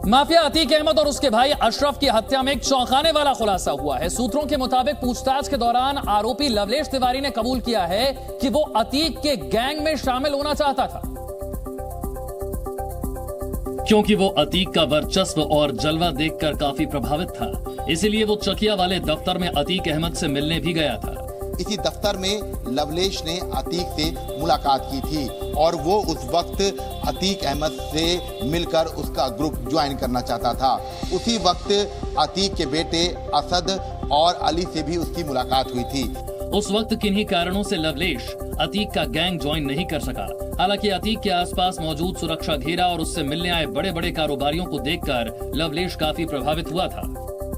Mafia Atiq Ahmad और उसके भाई अशरफ की हत्या में एक चौंकाने वाला खुलासा हुआ है। सूत्रों के मुताबिक पूछताछ के दौरान आरोपी लवलेश तिवारी ने कबूल किया है कि वो अतीक के गैंग में शामिल होना चाहता था, क्योंकि वो अतीक का वर्चस्व और जलवा देखकर काफी प्रभावित था। इसीलिए वो चकिया वाले दफ्तर में अतीक अहमद से मिलने भी गया था। इसी दफ्तर में लवलेश ने अतीक से मुलाकात की थी और वो उस वक्त अतीक अहमद से मिलकर उसका ग्रुप ज्वाइन करना चाहता था। उसी वक्त अतीक के बेटे असद और अली से भी उसकी मुलाकात हुई थी। उस वक्त किन्हीं कारणों से लवलेश अतीक का गैंग ज्वाइन नहीं कर सका। हालांकि अतीक के आसपास मौजूद सुरक्षा घेरा और उससे मिलने आए बड़े बड़े कारोबारियों को देखकर लवलेश काफी प्रभावित हुआ था।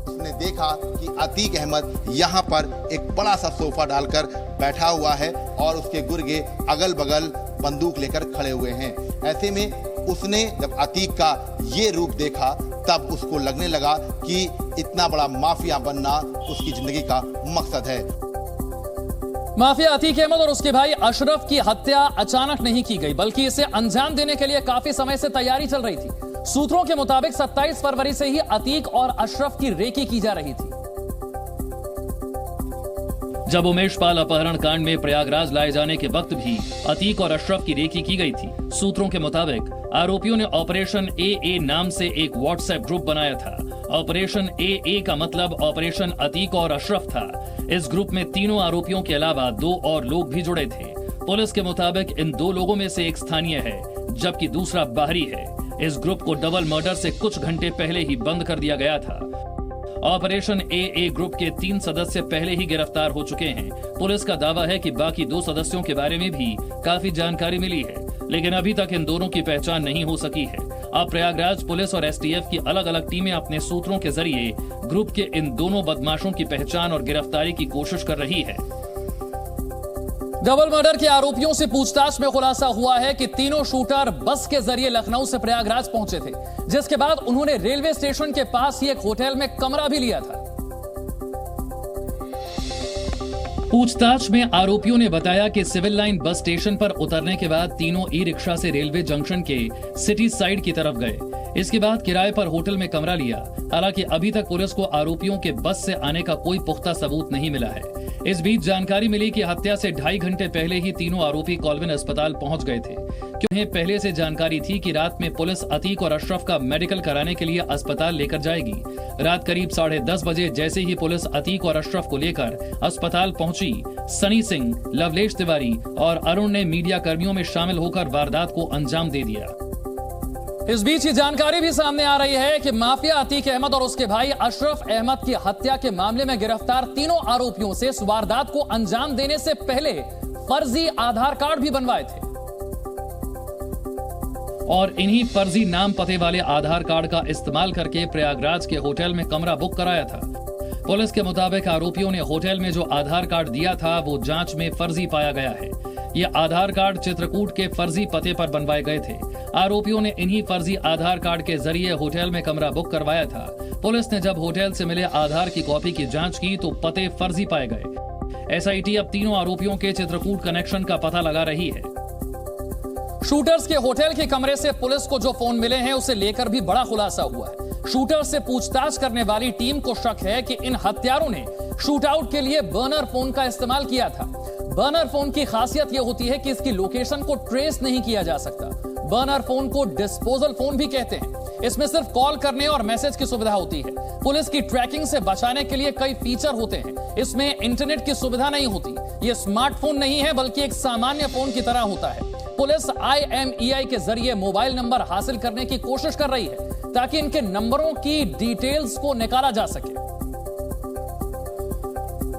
उसने देखा कि अतीक अहमद यहाँ पर एक बड़ा सा सोफा डालकर बैठा हुआ है और उसके गुर्गे अगल बगल बंदूक लेकर खड़े हुए हैं। ऐसे में उसने जब अतीक का ये रूप देखा तब उसको लगने लगा कि इतना बड़ा माफिया बनना उसकी जिंदगी का मकसद है। माफिया अतीक अहमद और उसके भाई अशरफ की हत्या अचानक नहीं की गई, बल्कि इसे अंजाम देने के लिए काफी समय से तैयारी चल रही थी। सूत्रों के मुताबिक 27 फरवरी से ही अतीक और अशरफ की रेकी की जा रही थी। जब उमेश पाल अपहरण कांड में प्रयागराज लाए जाने के वक्त भी अतीक और अशरफ की रेकी की गई थी। सूत्रों के मुताबिक आरोपियों ने ऑपरेशन ए नाम से एक व्हाट्सएप ग्रुप बनाया था। ऑपरेशन ए का मतलब ऑपरेशन अतीक और अशरफ था। इस ग्रुप में तीनों आरोपियों के अलावा 2 और लोग भी जुड़े थे। पुलिस के मुताबिक इन 2 लोगों में से एक स्थानीय है जबकि दूसरा बाहरी है। इस ग्रुप को डबल मर्डर से कुछ घंटे पहले ही बंद कर दिया गया था। ऑपरेशन ए ग्रुप के 3 सदस्य पहले ही गिरफ्तार हो चुके हैं। पुलिस का दावा है कि बाकी 2 सदस्यों के बारे में भी काफी जानकारी मिली है, लेकिन अभी तक इन दोनों की पहचान नहीं हो सकी है। अब प्रयागराज पुलिस और एसटीएफ की अलग अलग टीमें अपने सूत्रों के जरिए ग्रुप के इन दोनों बदमाशों की पहचान और गिरफ्तारी की कोशिश कर रही है। डबल मर्डर के आरोपियों से पूछताछ में खुलासा हुआ है कि तीनों शूटर बस के जरिए लखनऊ से प्रयागराज पहुंचे थे, जिसके बाद उन्होंने रेलवे स्टेशन के पास ही एक होटल में कमरा भी लिया था। पूछताछ में आरोपियों ने बताया कि सिविल लाइन बस स्टेशन पर उतरने के बाद तीनों ई रिक्शा से रेलवे जंक्शन के सिटी साइड की तरफ गए। इसके बाद किराए पर होटल में कमरा लिया। हालांकि अभी तक पुलिस को आरोपियों के बस से आने का कोई पुख्ता सबूत नहीं मिला है। इस बीच जानकारी मिली कि हत्या से 2.5 घंटे पहले ही तीनों आरोपी कॉल्विन अस्पताल पहुंच गए थे। उन्हें पहले से जानकारी थी कि रात में पुलिस अतीक और अशरफ का मेडिकल कराने के लिए अस्पताल लेकर जाएगी। रात करीब 10:30 बजे जैसे ही पुलिस अतीक और अशरफ को लेकर अस्पताल पहुंची, सनी सिंह, लवलेश तिवारी और अरुण ने मीडिया कर्मियों में शामिल होकर वारदात को अंजाम दे दिया। इस बीच ये जानकारी भी सामने आ रही है कि माफिया अतीक अहमद और उसके भाई अशरफ अहमद की हत्या के मामले में गिरफ्तार तीनों आरोपियों से इस वारदात को अंजाम देने से पहले फर्जी आधार कार्ड भी बनवाए थे और इन्हीं फर्जी नाम पते वाले आधार कार्ड का इस्तेमाल करके प्रयागराज के होटल में कमरा बुक कराया था। पुलिस के मुताबिक आरोपियों ने होटल में जो आधार कार्ड दिया था वो जांच में फर्जी पाया गया है। ये आधार कार्ड चित्रकूट के फर्जी पते पर बनवाए गए थे। आरोपियों ने इन्हीं फर्जी आधार कार्ड के जरिए होटल में कमरा बुक करवाया था। पुलिस ने जब होटल से मिले आधार की कॉपी की जांच की तो पते फर्जी पाए गए। एसआईटी अब तीनों आरोपियों के चित्रकूट कनेक्शन का पता लगा रही है। शूटर्स के होटल के कमरे से पुलिस को जो फोन मिले हैं उसे लेकर भी बड़ा खुलासा हुआ है। शूटर्स से पूछताछ करने वाली टीम को शक है कि इन हत्यारों ने शूटआउट के लिए बर्नर फोन का इस्तेमाल किया था। बर्नर फोन की खासियत यह होती है कि इसकी लोकेशन को ट्रेस नहीं किया जा सकता। बर्नर फोन को डिस्पोजल फोन भी कहते हैं। इसमें सिर्फ कॉल करने और मैसेज की सुविधा होती है। पुलिस की ट्रैकिंग से बचाने के लिए कई फीचर होते हैं। इसमें इंटरनेट की सुविधा नहीं होती। यह स्मार्टफोन नहीं है बल्कि एक सामान्य फोन की तरह होता है। पुलिस IMEI के जरिए मोबाइल नंबर हासिल करने की कोशिश कर रही है ताकि इनके नंबरों की डिटेल्स को निकाला जा सके।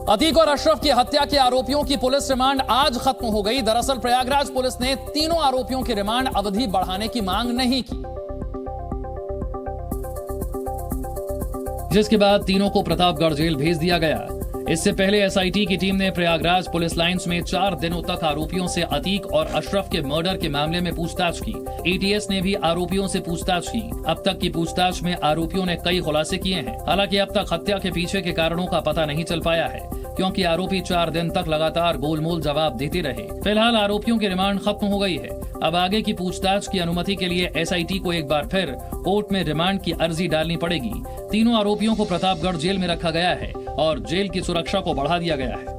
अतीक और अशरफ की हत्या के आरोपियों की पुलिस रिमांड आज खत्म हो गई। दरअसल प्रयागराज पुलिस ने तीनों आरोपियों की रिमांड अवधि बढ़ाने की मांग नहीं की, जिसके बाद तीनों को प्रतापगढ़ जेल भेज दिया गया। इससे पहले एसआईटी की टीम ने प्रयागराज पुलिस लाइंस में 4 दिनों तक आरोपियों से अतीक और अशरफ के मर्डर के मामले में पूछताछ की। एटीएस ने भी आरोपियों से पूछताछ की। अब तक की पूछताछ में आरोपियों ने कई खुलासे किए हैं। हालांकि अब तक हत्या के पीछे के कारणों का पता नहीं चल पाया है, क्योंकि आरोपी 4 दिन तक लगातार गोलमोल जवाब देते रहे। फिलहाल आरोपियों की रिमांड खत्म हो गई है। अब आगे की पूछताछ की अनुमति के लिए एसआईटी को एक बार फिर कोर्ट में रिमांड की अर्जी डालनी पड़ेगी। तीनों आरोपियों को प्रतापगढ़ जेल में रखा गया है और जेल की सुरक्षा को बढ़ा दिया गया है।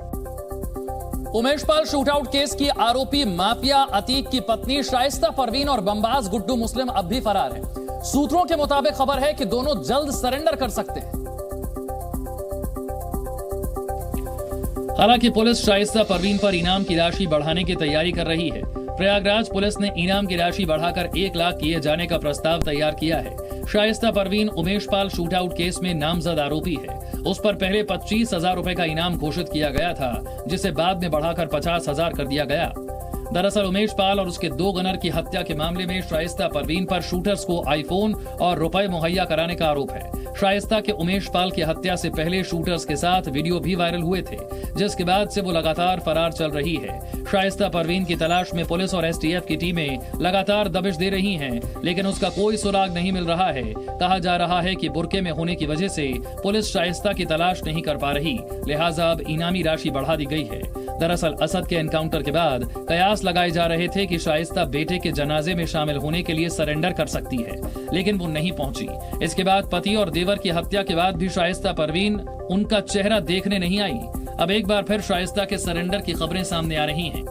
उमेश पाल शूटआउट केस की आरोपी माफिया अतीक की पत्नी शाइस्ता परवीन और बमबाज गुड्डू मुस्लिम अब भी फरार है। सूत्रों के मुताबिक खबर है कि दोनों जल्द सरेंडर कर सकते हैं। हालांकि पुलिस शाइस्ता परवीन पर इनाम की राशि बढ़ाने की तैयारी कर रही है। प्रयागराज पुलिस ने इनाम की राशि बढ़ाकर 1 लाख किए जाने का प्रस्ताव तैयार किया है। शाइस्ता परवीन उमेश पाल शूटआउट केस में नामजद आरोपी है। उस पर पहले 25,000 रुपए का इनाम घोषित किया गया था, जिसे बाद में बढ़ाकर 50,000 कर दिया गया। दरअसल उमेश पाल और उसके 2 गनर की हत्या के मामले में शाइस्ता परवीन पर शूटर्स को आईफोन और रुपए मुहैया कराने का आरोप है। शाइस्ता के उमेश पाल की हत्या से पहले शूटर्स के साथ वीडियो भी वायरल हुए थे, जिसके बाद से वो लगातार फरार चल रही है। शाइस्ता परवीन की तलाश में पुलिस और एसटीएफ की टीमें लगातार दबिश दे रही हैं, लेकिन उसका कोई सुराग नहीं मिल रहा है। कहा जा रहा है कि बुर्के में होने की वजह से पुलिस शाइस्ता की तलाश नहीं कर पा रही, लिहाजा अब इनामी राशि बढ़ा दी गई है। दरअसल असद के एनकाउंटर के बाद कयास लगाए जा रहे थे कि शाइस्ता बेटे के जनाजे में शामिल होने के लिए सरेंडर कर सकती है, लेकिन वो नहीं पहुंची। इसके बाद पति और देवर की हत्या के बाद भी शाइस्ता परवीन उनका चेहरा देखने नहीं आई। अब एक बार फिर शाइस्ता के सरेंडर की खबरें सामने आ रही हैं।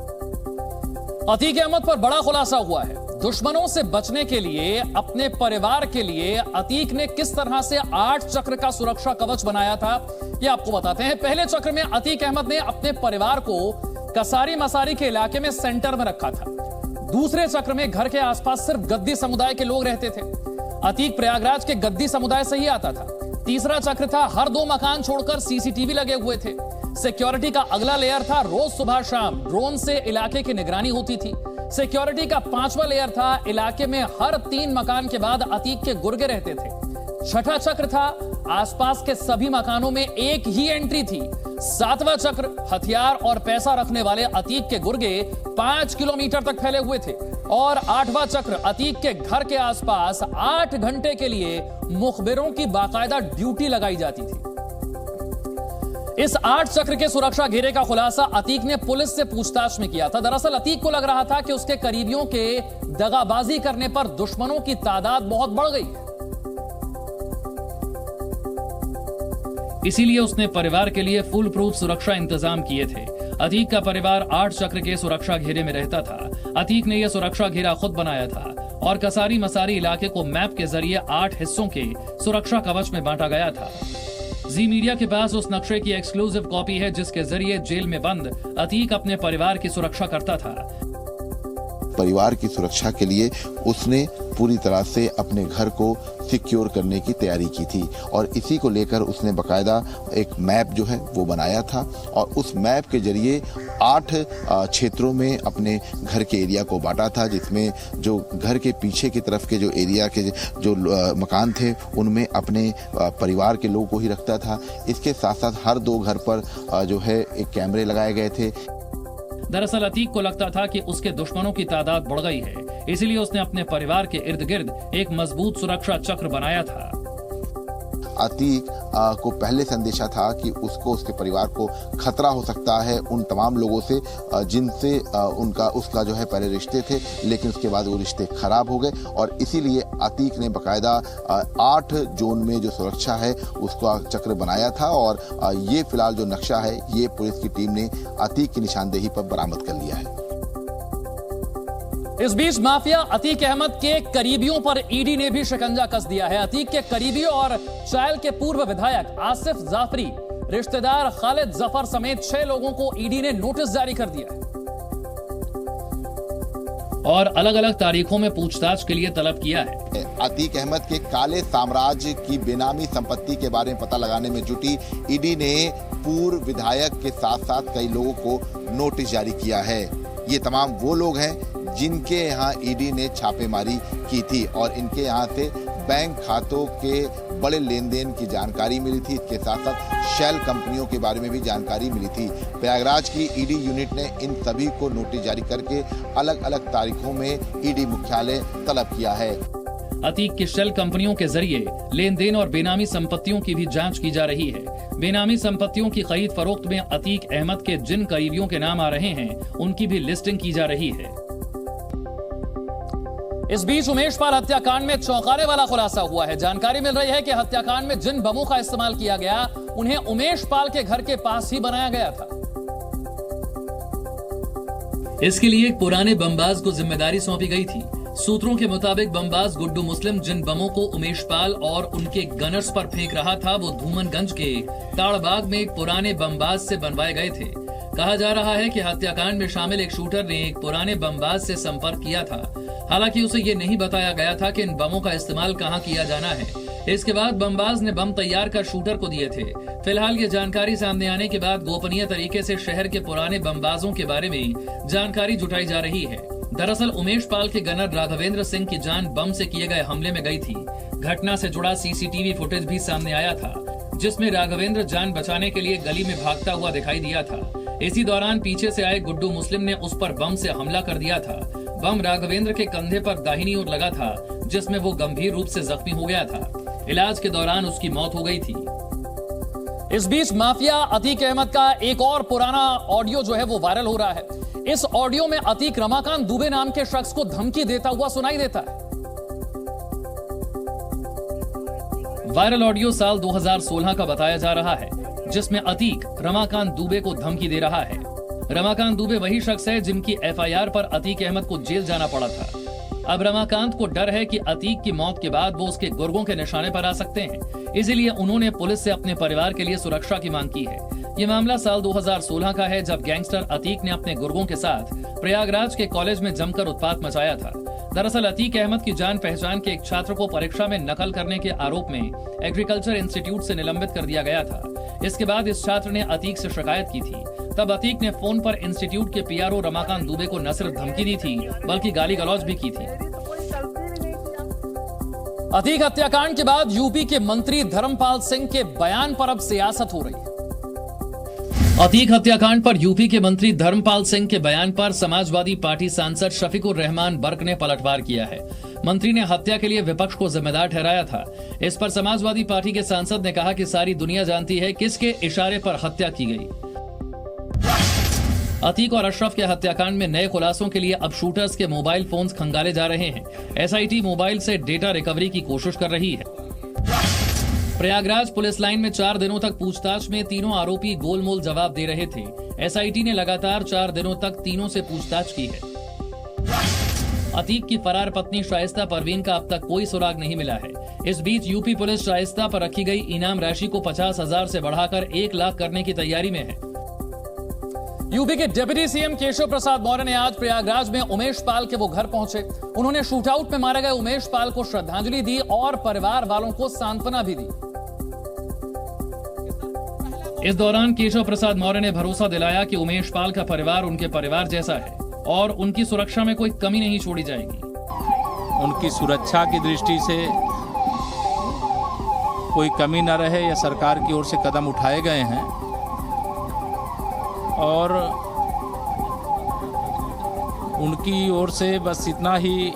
अतीक अहमद पर बड़ा खुलासा हुआ है। दुश्मनों से बचने के लिए, अपने परिवार के लिए अतीक ने किस तरह से 8 चक्र का सुरक्षा कवच बनाया था, ये आपको बताते हैं। पहले चक्र में अतीक अहमद ने अपने परिवार को कसारी मसारी के इलाके में सेंटर में रखा था। दूसरे चक्र में घर के आसपास सिर्फ गद्दी समुदाय के लोग रहते थे। अतीक प्रयागराज के गद्दी समुदाय से ही आता था। तीसरा चक्र था, हर 2 मकान छोड़कर सीसीटीवी लगे हुए थे। सिक्योरिटी का अगला लेयर था, रोज सुबह शाम ड्रोन से इलाके की निगरानी होती थी। सिक्योरिटी का 5वां लेयर था, इलाके में हर 3 मकान के बाद अतीक के गुर्गे रहते थे। छठा चक्र था, आसपास के सभी मकानों में एक ही एंट्री थी। 7वां चक्र, हथियार और पैसा रखने वाले अतीक के गुर्गे 5 किलोमीटर तक फैले हुए थे। और 8वां चक्र, अतीक के घर के आसपास 8 घंटे के लिए मुखबिरों की बाकायदा ड्यूटी लगाई जाती थी। इस 8 चक्र के सुरक्षा घेरे का खुलासा अतीक ने पुलिस से पूछताछ में किया था। दरअसल अतीक को लग रहा था कि उसके करीबियों के दगाबाजी करने पर दुश्मनों की तादाद बहुत बढ़ गई है, इसीलिए उसने परिवार के लिए फुल प्रूफ सुरक्षा इंतजाम किए थे। अतीक का परिवार 8 चक्र के सुरक्षा घेरे में रहता था। अतीक ने यह सुरक्षा घेरा खुद बनाया था और कसारी मसारी इलाके को मैप के जरिए 8 हिस्सों के सुरक्षा कवच में बांटा गया था। जी मीडिया के पास उस नक्शे की एक्सक्लूसिव कॉपी है, जिसके जरिए जेल में बंद अतीक अपने परिवार की सुरक्षा करता था। परिवार की सुरक्षा के लिए उसने पूरी तरह से अपने घर को सिक्योर करने की तैयारी की थी और इसी को लेकर उसने बकायदा एक मैप जो है वो बनाया था और उस मैप के जरिए 8 क्षेत्रों में अपने घर के एरिया को बांटा था, जिसमें जो घर के पीछे की तरफ के जो एरिया के जो मकान थे उनमें अपने परिवार के लोगों को ही रखता था। इसके साथ साथ हर 2 घर पर जो है एक कैमरे लगाए गए थे। दरअसल अतीक को लगता था कि उसके दुश्मनों की तादाद बढ़ गई है, इसलिए उसने अपने परिवार के इर्द गिर्द एक मजबूत सुरक्षा चक्र बनाया था। अतीक को पहले संदेशा था कि उसको, उसके परिवार को खतरा हो सकता है उन तमाम लोगों से जिनसे उसका जो है पहले रिश्ते थे, लेकिन उसके बाद वो रिश्ते खराब हो गए और इसीलिए अतीक ने बकायदा 8 जोन में जो सुरक्षा है उसका चक्र बनाया था और ये फिलहाल जो नक्शा है ये पुलिस की टीम ने अतीक की निशानदेही पर बरामद कर लिया है। इस बीच माफिया अतीक अहमद के करीबियों पर ईडी ने भी शिकंजा कस दिया है। अतीक के करीबियों और चायल के पूर्व विधायक आसिफ जाफरी, रिश्तेदार खालिद जफर समेत 6 लोगों को ईडी ने नोटिस जारी कर दिया है और अलग अलग तारीखों में पूछताछ के लिए तलब किया है। अतीक अहमद के काले साम्राज्य की बेनामी संपत्ति के बारे में पता लगाने में जुटी ईडी ने पूर्व विधायक के साथ साथ कई लोगों को नोटिस जारी किया है। ये तमाम वो लोग हैं जिनके यहाँ ईडी ने छापेमारी की थी और इनके यहाँ से बैंक खातों के बड़े लेन देन की जानकारी मिली थी। इसके साथ साथ शेल कंपनियों के बारे में भी जानकारी मिली थी। प्रयागराज की ईडी यूनिट ने इन सभी को नोटिस जारी करके अलग अलग तारीखों में ईडी मुख्यालय तलब किया है। अतीक की शेल कंपनियों के जरिए लेन देन और बेनामी संपत्तियों की भी जांच की जा रही है। बेनामी संपत्तियों की खरीद फरोख्त में अतीक अहमद के जिन करीबियों के नाम आ रहे हैं, उनकी भी लिस्टिंग की जा रही है। इस बीच उमेश पाल हत्याकांड में चौंकाने वाला खुलासा हुआ है। जानकारी मिल रही है कि हत्याकांड में जिन बमों का इस्तेमाल किया गया, उन्हें उमेश पाल के घर के पास ही बनाया गया था। इसके लिए एक पुराने बमबाज को जिम्मेदारी सौंपी गई थी। सूत्रों के मुताबिक बमबाज गुड्डू मुस्लिम जिन बमों को उमेश पाल और उनके गनर्स पर फेंक रहा था, वो धूमनगंज के ताड़बाग में एक पुराने बमबाज से बनवाए गए थे। कहा जा रहा है कि हत्याकांड में शामिल एक शूटर ने एक पुराने बमबाज से संपर्क किया था। हालांकि उसे ये नहीं बताया गया था कि इन बमों का इस्तेमाल कहां किया जाना है। इसके बाद बमबाज ने बम तैयार कर शूटर को दिए थे। फिलहाल ये जानकारी सामने आने के बाद गोपनीय तरीके से शहर के पुराने बमबाजों के बारे में जानकारी जुटाई जा रही है। दरअसल उमेश पाल के गनर राघवेंद्र सिंह की जान बम से किए गए हमले में गई थी। घटना से जुड़ा सीसीटीवी फुटेज भी सामने आया था, जिसमें राघवेंद्र जान बचाने के लिए गली में भागता हुआ दिखाई दिया था। इसी दौरान पीछे से आए गुड्डू मुस्लिम ने उस पर बम से हमला कर दिया था। बम राघवेंद्र के कंधे पर दाहिनी ओर लगा था, जिसमें वो गंभीर रूप से जख्मी हो गया था। इलाज के दौरान उसकी मौत हो गई थी। इस बीच माफिया अतीक अहमद का एक और पुराना ऑडियो जो है वो वायरल हो रहा है। इस ऑडियो में अतीक रमाकांत दुबे नाम के शख्स को धमकी देता हुआ सुनाई देता है। वायरल ऑडियो साल 2016 का बताया जा रहा है, जिसमें अतीक रमाकांत दुबे को धमकी दे रहा है। रमाकांत दुबे वही शख्स है जिनकी एफआईआर पर अतीक अहमद को जेल जाना पड़ा था। अब रमाकांत को डर है कि अतीक की मौत के बाद वो उसके गुर्गों के निशाने पर आ सकते हैं, इसीलिए उन्होंने पुलिस से अपने परिवार के लिए सुरक्षा की मांग की है। ये मामला साल 2016 का है, जब गैंगस्टर अतीक ने अपने गुर्गों के साथ प्रयागराज के कॉलेज में जमकर उत्पात मचाया था। दरअसल अतीक अहमद की जान पहचान के एक छात्र को परीक्षा में नकल करने के आरोप में एग्रीकल्चर इंस्टीट्यूट से निलंबित कर दिया गया था। इसके बाद इस छात्र ने अतीक से शिकायत की थी। तब अतीक ने फोन पर इंस्टीट्यूट के पीआरओ रमाकांत दुबे को न सिर्फ धमकी दी थी, बल्कि गाली गलौज भी की थी। अतीक हत्याकांड के बाद यूपी के मंत्री धर्मपाल सिंह के बयान पर अब सियासत हो रही है। अतीक हत्याकांड पर यूपी के मंत्री धर्मपाल सिंह के बयान पर समाजवादी पार्टी सांसद शफीकुर रहमान बर्क ने पलटवार किया है। मंत्री ने हत्या के लिए विपक्ष को जिम्मेदार ठहराया था। इस पर समाजवादी पार्टी के सांसद ने कहा कि सारी दुनिया जानती है किसके इशारे पर हत्या की गई। अतीक और अशरफ के हत्याकांड में नए खुलासों के लिए अब शूटर्स के मोबाइल फोन्स खंगाले जा रहे हैं। एसआईटी मोबाइल से डेटा रिकवरी की कोशिश कर रही है। प्रयागराज पुलिस लाइन में 4 दिनों तक पूछताछ में तीनों आरोपी गोलमोल जवाब दे रहे थे। एसआईटी ने लगातार 4 दिनों तक तीनों से पूछताछ की है। अतीक की फरार पत्नी शाइस्ता परवीन का अब तक कोई सुराग नहीं मिला है। इस बीच यूपी पुलिस शाइस्ता पर रखी गई इनाम राशि को 50,000 से बढ़ाकर 1 लाख करने की तैयारी में है। यूपी के डिप्टी सीएम केशव प्रसाद मौर्य ने आज प्रयागराज में उमेश पाल के वो घर पहुंचे। उन्होंने शूटआउट में मारे गए उमेश पाल को श्रद्धांजलि दी और परिवार वालों को सांत्वना भी दी। इस दौरान केशव प्रसाद मौर्य ने भरोसा दिलाया कि उमेश पाल का परिवार उनके परिवार जैसा है और उनकी सुरक्षा में कोई कमी नहीं छोड़ी जाएगी। उनकी सुरक्षा की दृष्टि से कोई कमी न रहे, यह सरकार की ओर से कदम उठाए गए हैं और उनकी ओर से बस इतना ही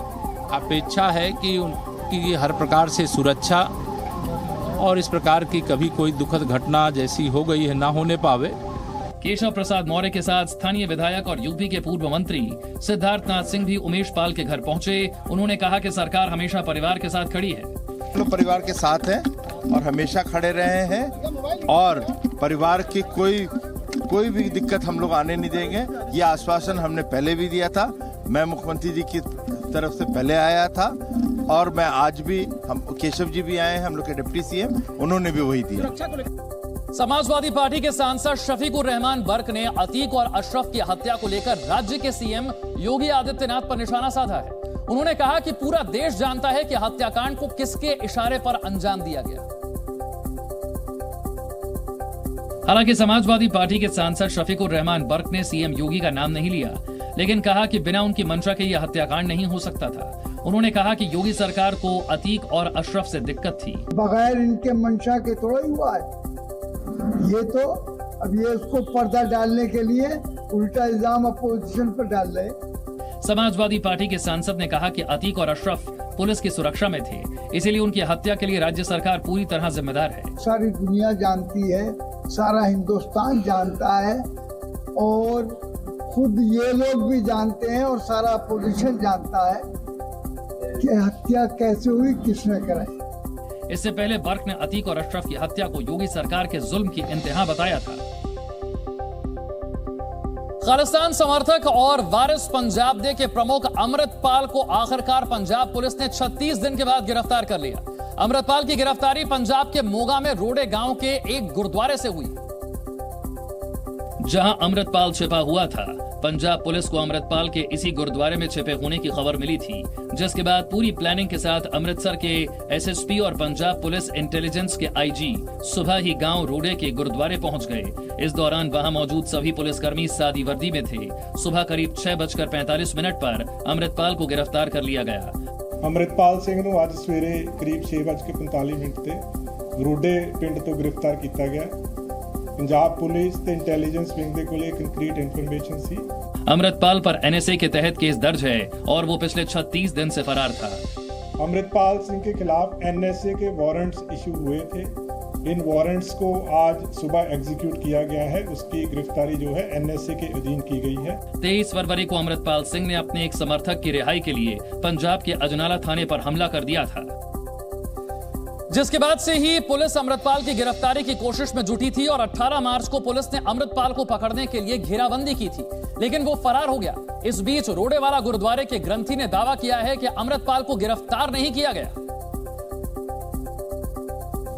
अपेक्षा है कि उनकी हर प्रकार से सुरक्षा और इस प्रकार की कभी कोई दुखद घटना जैसी हो गई है ना होने पावे। केशव प्रसाद मौर्य के साथ स्थानीय विधायक और यूपी के पूर्व मंत्री सिद्धार्थनाथ सिंह भी उमेश पाल के घर पहुंचे। उन्होंने कहा कि सरकार हमेशा परिवार के साथ खड़ी है। हम लोग परिवार के साथ हैं और हमेशा खड़े रहे हैं और परिवार की कोई भी दिक्कत हम लोग आने नहीं देंगे। ये आश्वासन हमने पहले भी दिया था। मैं मुख्यमंत्री जी की तरफ से पहले आया था और मैं आज भी, हम केशव जी भी आए हैं, हम लोग के डिप्टी सीएम, उन्होंने भी वही दिया। समाजवादी पार्टी के सांसद शफीकुर रहमान बर्क ने अतीक और अशरफ की हत्या को लेकर राज्य के सीएम योगी आदित्यनाथ पर निशाना साधा है। उन्होंने कहा कि पूरा देश जानता है कि हत्याकांड को किसके इशारे पर अंजाम दिया गया। हालांकि समाजवादी पार्टी के सांसद शफीकुर रहमान बर्क ने सीएम योगी का नाम नहीं लिया, लेकिन कहा कि बिना उनकी मंशा के यह हत्याकांड नहीं हो सकता था। उन्होंने कहा कि योगी सरकार को अतीक और अशरफ से दिक्कत थी। बगैर इनके मंशा के थोड़ा ही हुआ है। ये तो अब ये उसको पर्दा डालने के लिए उल्टा इल्जाम अपोजिशन पर डाल रहे। समाजवादी पार्टी के सांसद ने कहा कि अतीक और अशरफ पुलिस की सुरक्षा में थे, इसीलिए उनकी हत्या के लिए राज्य सरकार पूरी तरह जिम्मेदार है। सारी दुनिया जानती है सारा हिंदुस्तान जानता है और खुद ये लोग भी जानते हैं और सारा अपोजिशन जानता है कि हत्या कैसे हुई, किसने कराई। इससे पहले बर्क ने अतीक और अशरफ की हत्या को योगी सरकार के जुल्म की इंतहा बताया था। खालिस्तान समर्थक और वारिस पंजाब डे के प्रमुख अमृतपाल को आखिरकार पंजाब पुलिस ने 36 दिन के बाद गिरफ्तार कर लिया। अमृतपाल की गिरफ्तारी पंजाब के मोगा में रोडे गांव के एक गुरुद्वारे से हुई, जहां अमृतपाल छिपा हुआ था। पंजाब पुलिस को अमृतपाल के इसी गुरुद्वारे में छिपे होने की खबर मिली थी, जिसके बाद पूरी प्लानिंग के साथ अमृतसर के एसएसपी और पंजाब पुलिस इंटेलिजेंस के आईजी सुबह ही गांव रोडे के गुरुद्वारे पहुंच गए। इस दौरान वहां मौजूद सभी पुलिसकर्मी सादी वर्दी में थे। सुबह करीब 6:45 पर अमृतपाल को गिरफ्तार कर लिया गया। अमृतपाल सिंह ਨੂੰ ਅੱਜ ਸਵੇਰੇ ਕਰੀਬ 6:45 ਤੇ ਰੋਡੇ ਪਿੰਡ ਤੋਂ ਗ੍ਰਿਫਤਾਰ ਕੀਤਾ ਗਿਆ। पंजाब पुलिस ਤੇ इंटेलिजेंस विंग ਦੇ ਕੋਲੇ ਕੰਕਰੀਟ ਇਨਫੋਰਮੇਸ਼ਨ ਸੀ। अमृतपाल पर एनएसए के तहत केस दर्ज है और वो पिछले 36 दिन से फरार था। अमृतपाल सिंह के खिलाफ एनएसए के वारंट्स इशू हुए थे। इन वारंट्स को आज सुबह एग्जीक्यूट किया गया है। उसकी गिरफ्तारी जो है एनएसए के अधीन की गई है। 23 फरवरी को अमृतपाल सिंह ने अपने एक समर्थक की रिहाई के लिए पंजाब के अजनाला थाने पर हमला कर दिया था, जिसके बाद से ही पुलिस अमृतपाल की गिरफ्तारी की कोशिश में जुटी थी और 18 मार्च को पुलिस ने अमृतपाल को पकड़ने के लिए घेराबंदी की थी, लेकिन वो फरार हो गया। इस बीच रोडेवाला गुरुद्वारे के ग्रंथी ने दावा किया है कि अमृतपाल को गिरफ्तार नहीं किया गया,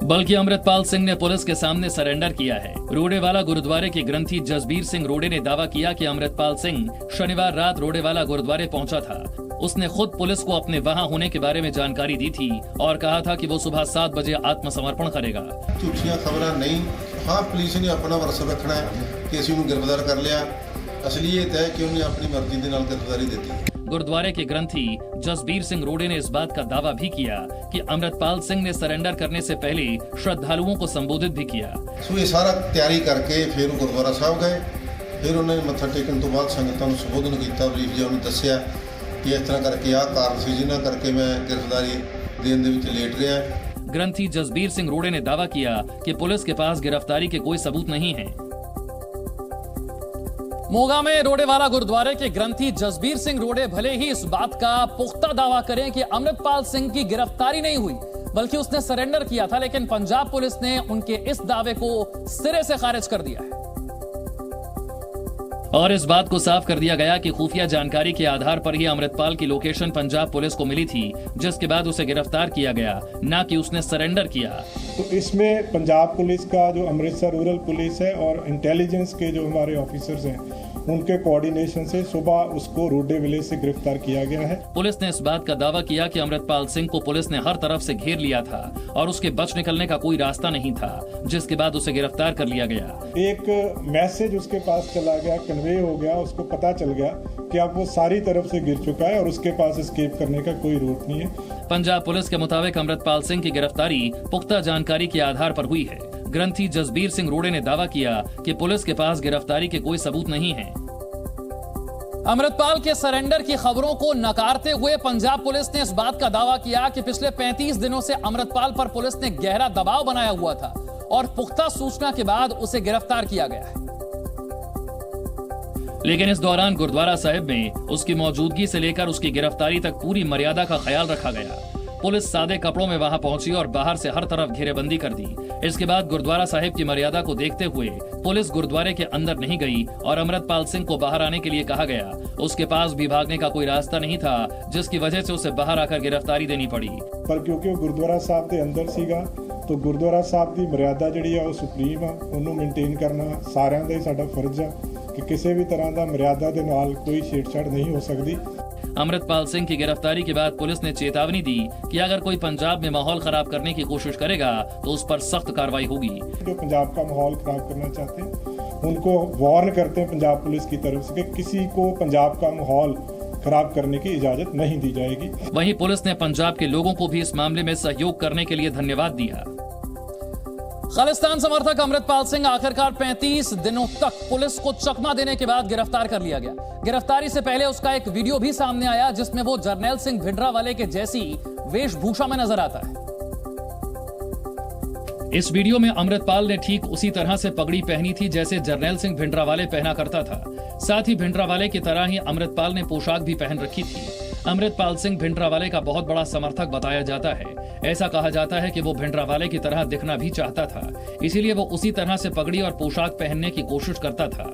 बल्कि अमृतपाल सिंह ने पुलिस के सामने सरेंडर किया है। रोडेवाला गुरुद्वारे के ग्रंथी जसबीर सिंह रोडे ने दावा किया कि अमृतपाल सिंह शनिवार रात रोडेवाला गुरुद्वारे पहुंचा था। उसने खुद पुलिस को अपने वहां होने के बारे में जानकारी दी थी और कहा था कि वो सुबह 7 बजे आत्मसमर्पण करेगा। झूठियां खबरें नहीं। हाँ, पुलिस ने अपना वर्षा रखना है कि असीं उन्हें गिरफ्तार कर लिया। असलीयत है कि उन्हें अपनी मर्जी के नाल गिरफ्तारी दी थी। गुरुद्वारे के ग्रंथी जसबीर सिंह रोडे ने इस बात का दावा भी किया कि अमृतपाल सिंह ने सरेंडर करने से पहले श्रद्धालुओं को संबोधित भी किया। सो ये सारा तैयारी करके फिर गुरुद्वारा साहब गए। फिर उन्होंने मत्था टेकन तो बाद संगतां नूं संबोधन किया। ब्रीफ जिहा उन्होंने दस्सिया कि इस तरह करके आ कारण सी जिन्हां करके मैं गिरफ्तारी देने दे विच लेट रहा। ग्रंथी जसबीर सिंह रोडे ने दावा किया कि पुलिस के पास गिरफ्तारी के कोई सबूत नहीं है। मोगा में रोडेवाला गुरुद्वारे के ग्रंथी जसबीर सिंह रोडे भले ही इस बात का पुख्ता दावा करें कि अमृतपाल सिंह की गिरफ्तारी नहीं हुई, बल्कि उसने सरेंडर किया था, लेकिन पंजाब पुलिस ने उनके इस दावे को सिरे से खारिज कर दिया है और इस बात को साफ कर दिया गया कि खुफिया जानकारी के आधार पर ही अमृतपाल की लोकेशन पंजाब पुलिस को मिली थी, जिसके बाद उसे गिरफ्तार किया गया, ना कि उसने सरेंडर किया। तो इसमें पंजाब पुलिस का जो अमृतसर रूरल पुलिस है और इंटेलिजेंस के जो हमारे ऑफिसर्स हैं, उनके कोऑर्डिनेशन से सुबह उसको रोडे विलेज से गिरफ्तार किया गया है। पुलिस ने इस बात का दावा किया कि अमृतपाल सिंह को पुलिस ने हर तरफ से घेर लिया था और उसके बच निकलने का कोई रास्ता नहीं था, जिसके बाद उसे गिरफ्तार कर लिया गया। एक मैसेज उसके पास चला गया, कन्वे हो गया, उसको पता चल गया कि अब वो सारी तरफ से गिर चुका है और उसके पास एस्केप करने का कोई रूट नहीं है। पंजाब पुलिस के मुताबिक अमृतपाल सिंह की गिरफ्तारी पुख्ता जानकारी के आधार पर हुई है। ग्रंथी जसबीर सिंह रोडे ने दावा किया कि पुलिस के पास गिरफ्तारी के कोई सबूत नहीं है। अमृतपाल के सरेंडर की खबरों को नकारते हुए पंजाब पुलिस ने इस बात का दावा किया कि पिछले 35 दिनों से अमृतपाल पर पुलिस ने गहरा दबाव बनाया हुआ था और पुख्ता सूचना के बाद उसे गिरफ्तार किया गया है। लेकिन इस दौरान गुरुद्वारा साहिब में उसकी मौजूदगी से लेकर उसकी गिरफ्तारी तक पूरी मर्यादा का ख्याल रखा गया। पुलिस सादे कपड़ों में वहां पहुंची और बाहर से हर तरफ घेरेबंदी कर दी। इसके बाद गुरुद्वारा साहिब की मर्यादा को देखते हुए पुलिस गुरुद्वारे के अंदर नहीं गई और अमृतपाल सिंह को बाहर आने के लिए कहा गया। उसके पास भी भागने का कोई रास्ता नहीं था, जिसकी वजह से उसे बाहर आकर गिरफ्तारी देनी पड़ी। पर क्योंकि गुरुद्वारा साहब के अंदर सीगा, तो गुरुद्वारा साहब की मर्यादा जिहड़ी है वो सुप्रीम है, उन्होंने मेनटेन करना सारिਆਂ ਦਾ ही साडा फर्ज है कि किसी भी तरह का मर्यादा के नाल कोई छेड़छाड़ नहीं हो सकती। अमृतपाल सिंह की गिरफ्तारी के बाद पुलिस ने चेतावनी दी कि अगर कोई पंजाब में माहौल खराब करने की कोशिश करेगा तो उस पर सख्त कार्रवाई होगी। जो पंजाब का माहौल खराब करना चाहते हैं उनको वार्न करते हैं पंजाब पुलिस की तरफ से कि किसी को पंजाब का माहौल खराब करने की इजाजत नहीं दी जाएगी। वहीं पुलिस ने पंजाब के लोगों को भी इस मामले में सहयोग करने के लिए धन्यवाद दिया। खालिस्तान समर्थक अमृतपाल सिंह आखिरकार 35 दिनों तक पुलिस को चकमा देने के बाद गिरफ्तार कर लिया गया। गिरफ्तारी से पहले उसका एक वीडियो भी सामने आया जिसमें वो जरनैल सिंह भिंडरावाले के जैसी वेशभूषा में नजर आता है। इस वीडियो में अमृतपाल ने ठीक उसी तरह से पगड़ी पहनी थी जैसे जरनैल सिंह भिंडरावाले पहना करता था। साथ ही भिंडरावाले की तरह ही अमृतपाल ने पोशाक भी पहन रखी थी। अमृतपाल सिंह भिंडरावाले का बहुत बड़ा समर्थक बताया जाता है। ऐसा कहा जाता है कि वो भिंडरावाले की तरह दिखना भी चाहता था, इसीलिए वो उसी तरह से पगड़ी और पोशाक पहनने की कोशिश करता था।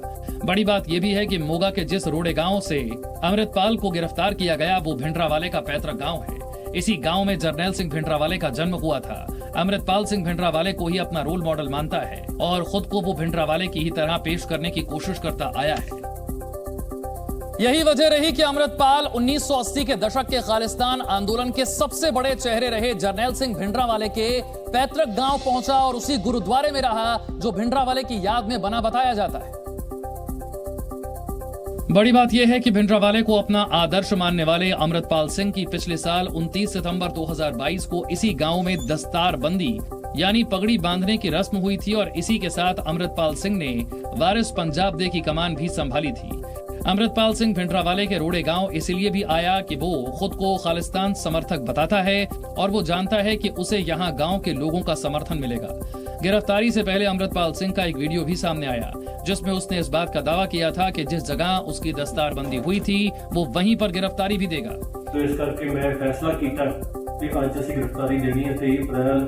बड़ी बात यह भी है कि मोगा के जिस रोड़े गांव से अमृतपाल को गिरफ्तार किया गया वो भिंडरावाले का पैतृक गांव है। इसी गांव में जरनैल सिंह भिंडरावाले का जन्म हुआ था। अमृतपाल सिंह भिंडरावाले को ही अपना रोल मॉडल मानता है और खुद को वो भिंडरावाले की ही तरह पेश करने की कोशिश करता आया है। यही वजह रही कि अमृतपाल 1980 के दशक के खालिस्तान आंदोलन के सबसे बड़े चेहरे रहे जरनैल सिंह भिंडरावाले के पैतृक गांव पहुंचा और उसी गुरुद्वारे में रहा जो भिंडरावाले की याद में बना बताया जाता है। बड़ी बात यह है कि भिंडरावाले को अपना आदर्श मानने वाले अमृतपाल सिंह की पिछले साल 29 सितंबर 2022 को इसी गांव में दस्तार बंदी यानी पगड़ी बांधने की रस्म हुई थी और इसी के साथ अमृतपाल सिंह ने वारिस पंजाब दे की कमान भी संभाली थी। अमृतपाल सिंह भिंडरावाले के रोड़े गांव इसलिए भी आया कि वो खुद को खालिस्तान समर्थक बताता है और वो जानता है कि उसे यहाँ गांव के लोगों का समर्थन मिलेगा। गिरफ्तारी से पहले अमृतपाल सिंह का एक वीडियो भी सामने आया जिसमें उसने इस बात का दावा किया था कि जिस जगह उसकी दस्तारबंदी हुई थी वो वहीं पर गिरफ्तारी भी देगा। तो इस करके मैं फैसला किया कि आज असीं गिरफ्तारी देनी है 23 अप्रैल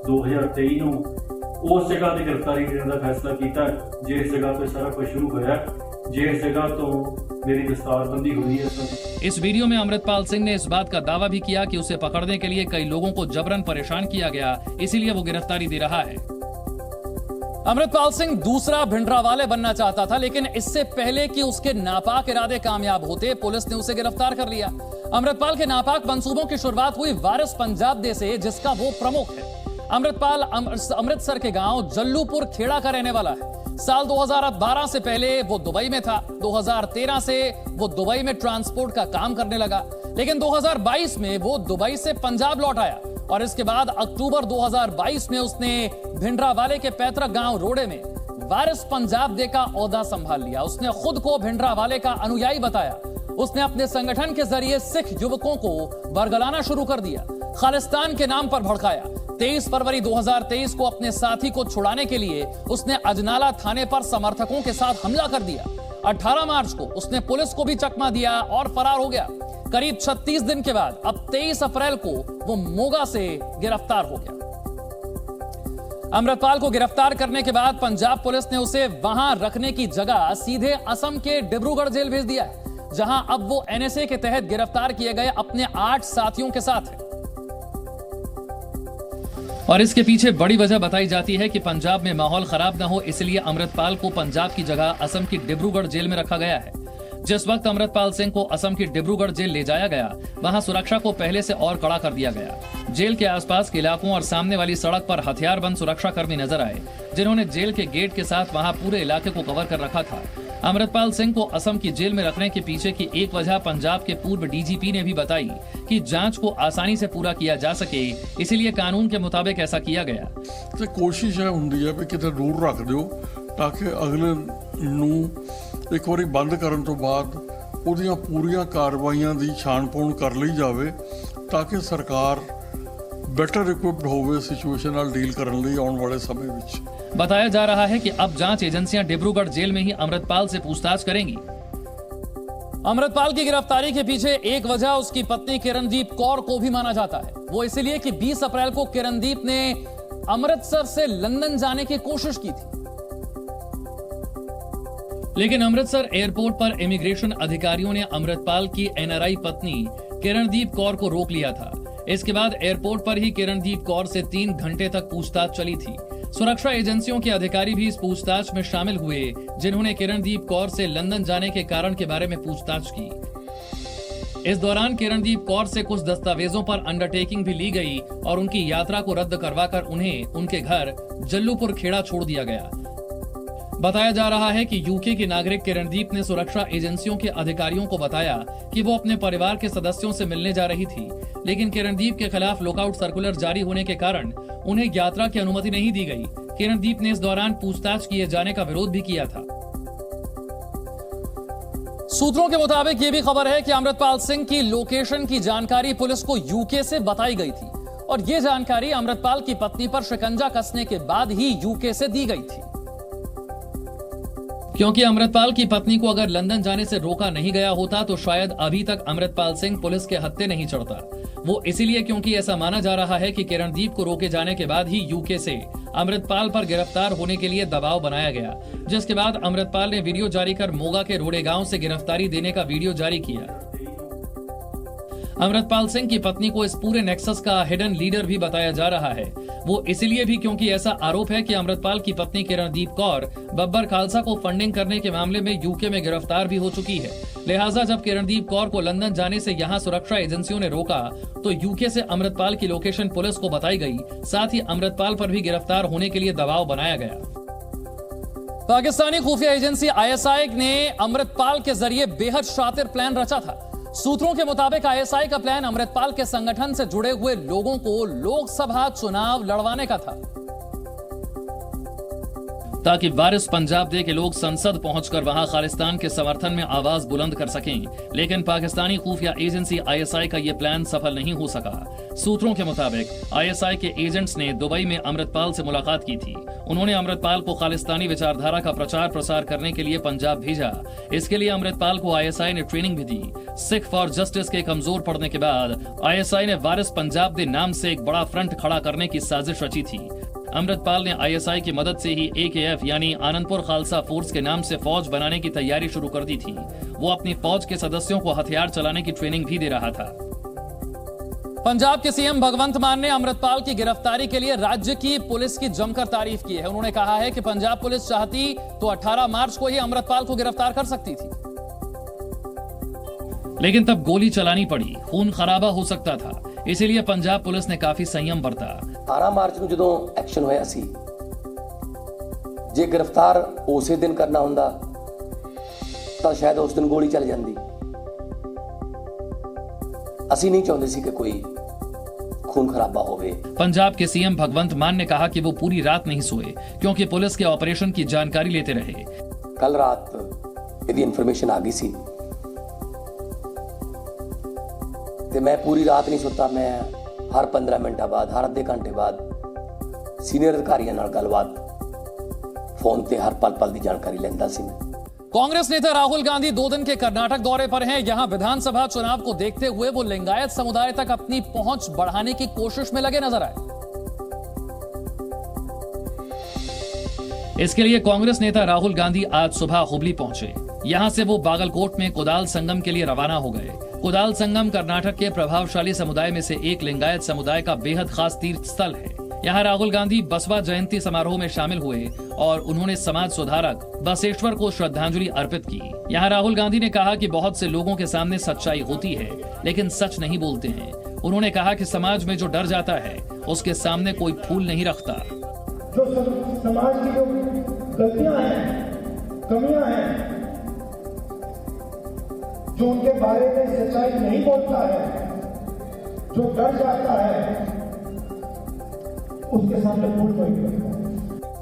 2023 ਨੂੰ उस जगह की गिरफ्तारी देने का फैसला किया जिस जगह पे सारा कुछ शुरू होया जिस जगह तो मेरी दस्तारबंदी हुई है। इस वीडियो में अमृतपाल सिंह ने इस बात का दावा भी किया कि उसे पकड़ने के लिए कई लोगों को जबरन परेशान किया गया, इसीलिए वो गिरफ्तारी दे रहा है। अमृतपाल सिंह दूसरा भिंडरावाले बनना चाहता था, लेकिन इससे पहले कि उसके नापाक इरादे कामयाब होते पुलिस ने उसे गिरफ्तार कर लिया। अमृतपाल के नापाक मंसूबों की शुरुआत हुई वारिस पंजाब दे से, जिसका वो प्रमुख है। अमृतपाल अमृतसर के गांव जल्लूपुर खेड़ा का रहने वाला है। साल 2012 से पहले वो दुबई में था। 2013 से वो दुबई में ट्रांसपोर्ट का काम करने लगा, लेकिन 2022 में वो दुबई से पंजाब लौट आया और इसके बाद अक्टूबर 2022 में उसने भिंडरावाले के पैतृक गांव रोड़े में वारिस पंजाब दे का ओहदा संभाल लिया। उसने खुद को भिंडरावाले का अनुयायी बताया। उसने अपने संगठन के जरिए सिख युवकों को बरगलाना शुरू कर दिया, खालिस्तान के नाम पर भड़काया। 23 फरवरी 2023 को अपने साथी को छुड़ाने के लिए उसने अजनाला थाने पर समर्थकों के साथ हमला कर दिया। 18 मार्च को उसने पुलिस को भी चकमा दिया और फरार हो गया। करीब 36 दिन के बाद अब 23 अप्रैल को वो मोगा से गिरफ्तार हो गया। अमृतपाल को गिरफ्तार करने के बाद पंजाब पुलिस ने उसे वहां रखने की जगह सीधे असम के डिब्रूगढ़ जेल भेज दिया है, जहां अब वो एनएसए के तहत गिरफ्तार किए गए अपने 8 साथियों के साथ है। और इसके पीछे बड़ी वजह बताई जाती है कि पंजाब में माहौल खराब न हो, इसलिए अमृतपाल को पंजाब की जगह असम की डिब्रूगढ़ जेल में रखा गया है। जिस वक्त अमृतपाल सिंह को असम की डिब्रूगढ़ जेल ले जाया गया, वहां सुरक्षा को पहले से और कड़ा कर दिया गया। जेल के आसपास के इलाकों और सामने वाली सड़क पर हथियारबंद सुरक्षा कर्मी नजर आए, जिन्होंने जेल के गेट के साथ वहां पूरे इलाके को कवर कर रखा था। अमृतपाल सिंह को असम की जेल में रखने के पीछे की एक वजह पंजाब के पूर्व डीजीपी ने भी बताई कि जांच को आसानी से पूरा किया जा सके, इसीलिए कानून के मुताबिक ऐसा किया गया। तो कोशिश है ਹੁੰਦੀ ਹੈ ਵੀ ਕਿਤੇ ਦੂਰ ਰੱਖ ਦਿਓ ਤਾਂ ਕਿ ਅਗਲੇ ਨੂੰ ਇੱਕ ਵਾਰੀ ਬੰਦ ਕਰਨ ਤੋਂ ਬਾਅਦ ਉਹਦੀਆਂ ਪੂਰੀਆਂ ਕਾਰਵਾਈਆਂ ਦੀ ਛਾਣਪੂਣ ਕਰ ਲਈ ਜਾਵੇ ਤਾਂ ਕਿ ਸਰਕਾਰ बेटर इक्विप्ड होवे सिचुएशन ਨਾਲ डील ਕਰਨ ਲਈ ਆਉਣ ਵਾਲੇ ਸਮੇਂ ਵਿੱਚ। बताया जा रहा है कि अब जांच एजेंसियां डिब्रूगढ़ जेल में ही अमृतपाल से पूछताछ करेंगी। अमृतपाल की गिरफ्तारी के पीछे एक वजह उसकी पत्नी किरणदीप कौर को भी माना जाता है। वो इसलिए कि 20 अप्रैल को किरणदीप ने अमृतसर से लंदन जाने की कोशिश की थी, लेकिन अमृतसर एयरपोर्ट पर इमिग्रेशन अधिकारियों ने अमृतपाल की एनआरआई पत्नी किरणदीप कौर को रोक लिया था। इसके बाद एयरपोर्ट पर ही किरणदीप कौर से 3 घंटे तक पूछताछ चली थी। सुरक्षा एजेंसियों के अधिकारी भी इस पूछताछ में शामिल हुए, जिन्होंने किरणदीप कौर से लंदन जाने के कारण के बारे में पूछताछ की। इस दौरान किरणदीप कौर से कुछ दस्तावेजों पर अंडरटेकिंग भी ली गई और उनकी यात्रा को रद्द करवाकर उन्हें उनके घर जल्लूपुर खेड़ा छोड़ दिया गया। बताया जा रहा है कि यूके की नागरिक किरणदीप ने सुरक्षा एजेंसियों के अधिकारियों को बताया कि वो अपने परिवार के सदस्यों से मिलने जा रही थी, लेकिन किरणदीप के खिलाफ लुकआउट सर्कुलर जारी होने के कारण उन्हें यात्रा की अनुमति नहीं दी गई। किरणदीप ने इस दौरान पूछताछ किए जाने का विरोध भी किया था। सूत्रों के मुताबिक ये भी खबर है कि अमृतपाल सिंह की लोकेशन की जानकारी पुलिस को यूके से बताई गई थी। और ये जानकारी अमृतपाल की पत्नी पर शिकंजा कसने के बाद ही यूके से दी गई थी। क्योंकि अमृतपाल की पत्नी को अगर लंदन जाने से रोका नहीं गया होता तो शायद अभी तक अमृतपाल सिंह पुलिस के हत्थे नहीं चढ़ता। वो इसीलिए क्योंकि ऐसा माना जा रहा है कि किरणदीप को रोके जाने के बाद ही यूके से अमृतपाल पर गिरफ्तार होने के लिए दबाव बनाया गया, जिसके बाद अमृतपाल ने वीडियो जारी कर मोगा के रोड़े गांव से गिरफ्तारी देने का वीडियो जारी किया। अमृतपाल सिंह की पत्नी को इस पूरे नेक्सस का हिडन लीडर भी बताया जा रहा है। वो इसलिए भी क्योंकि ऐसा आरोप है कि अमृतपाल की पत्नी किरणदीप कौर बब्बर खालसा को फंडिंग करने के मामले में यूके में गिरफ्तार भी हो चुकी है। लिहाजा जब किरणदीप कौर को लंदन जाने से यहाँ सुरक्षा एजेंसियों ने रोका तो यूके से अमृतपाल की लोकेशन पुलिस को बताई गई, साथ ही अमृतपाल पर भी गिरफ्तार होने के लिए दबाव बनाया गया। पाकिस्तानी खुफिया एजेंसी ISI ने अमृतपाल के जरिए बेहद शातिर प्लान रचा था। सूत्रों के मुताबिक ISI का प्लान अमृतपाल के संगठन से जुड़े हुए लोगों को लोकसभा चुनाव लड़वाने का था, ताकि वारिस पंजाब दे के लोग संसद पहुंचकर वहां खालिस्तान के समर्थन में आवाज बुलंद कर सकें। लेकिन पाकिस्तानी खुफिया एजेंसी ISI का यह प्लान सफल नहीं हो सका। सूत्रों के मुताबिक ISI के एजेंट्स ने दुबई में अमृतपाल से मुलाकात की थी। उन्होंने अमृतपाल को खालिस्तानी विचारधारा का प्रचार प्रसार करने के लिए पंजाब भेजा। इसके लिए अमृतपाल को ISI ने ट्रेनिंग भी दी। सिख फॉर जस्टिस के कमजोर पड़ने के बाद ISI ने वारिस पंजाब दे नाम से एक बड़ा फ्रंट खड़ा करने की साजिश रची थी। अमृतपाल ने ISI की मदद से ही AKF यानी आनंदपुर खालसा फोर्स के नाम से फौज बनाने की तैयारी शुरू कर दी थी। वो अपनी फौज के सदस्यों को हथियार चलाने की ट्रेनिंग भी दे रहा था। पंजाब के CM भगवंत मान ने अमृतपाल की गिरफ्तारी के लिए राज्य की पुलिस की जमकर तारीफ की है। उन्होंने कहा है कि पंजाब पुलिस चाहती तो 18 मार्च को ही अमृतपाल को गिरफ्तार कर सकती थी, लेकिन तब गोली चलानी पड़ी, खून खराबा हो सकता था। इसीलिए पंजाब पुलिस ने काफी संयम बरता। 18 मार्च ਨੂੰ ਜਦੋਂ ਐਕਸ਼ਨ ਹੋਇਆ ਸੀ, ਜੇ ਗ੍ਰਿਫਤਾਰ ਉਸੇ ਦਿਨ ਕਰਨਾ ਹੁੰਦਾ ਤਾਂ ਸ਼ਾਇਦ ਉਸ ਦਿਨ ਗੋਲੀ ਚੱਲ ਜਾਂਦੀ। ਅਸੀਂ ਨਹੀਂ ਚਾਹੁੰਦੇ ਸੀ ਕਿ ਕੋਈ खून खराबा होवे। पंजाब के CM भगवंत मान ने कहा कि वो पूरी रात नहीं सोए क्योंकि पुलिस के ऑपरेशन की जानकारी लेते रहे। कल रात यदि इंफॉर्मेशन आ गई सी ते मैं पूरी रात नहीं सोता। मैं हर 15 मिनट बाद, हर आधे घंटे बाद सीनियर अधिकारियों नाल गलबात फोन ते हर पल की जानकारी लेंदा सी। कांग्रेस नेता राहुल गांधी 2 दिन के कर्नाटक दौरे पर हैं। यहां विधानसभा चुनाव को देखते हुए वो लिंगायत समुदाय तक अपनी पहुंच बढ़ाने की कोशिश में लगे नजर आए। इसके लिए कांग्रेस नेता राहुल गांधी आज सुबह हुबली पहुंचे। यहां से वो बागलकोट में कुदाल संगम के लिए रवाना हो गए। कुदाल संगम कर्नाटक के प्रभावशाली समुदाय में से एक लिंगायत समुदाय का बेहद खास तीर्थ स्थल है। यहाँ राहुल गांधी बसवा जयंती समारोह में शामिल हुए और उन्होंने समाज सुधारक बसेश्वर को श्रद्धांजलि अर्पित की। यहाँ राहुल गांधी ने कहा कि बहुत से लोगों के सामने सच्चाई होती है लेकिन सच नहीं बोलते हैं। उन्होंने कहा कि समाज में जो डर जाता है उसके सामने कोई फूल नहीं रखता। जो समाज की जो गलतियां हैं, कमियां हैं, जो उनके बारे में सच्चाई नहीं बोलता है, जो डर जाता है, उसके सामने फूल कोई नहीं रखता।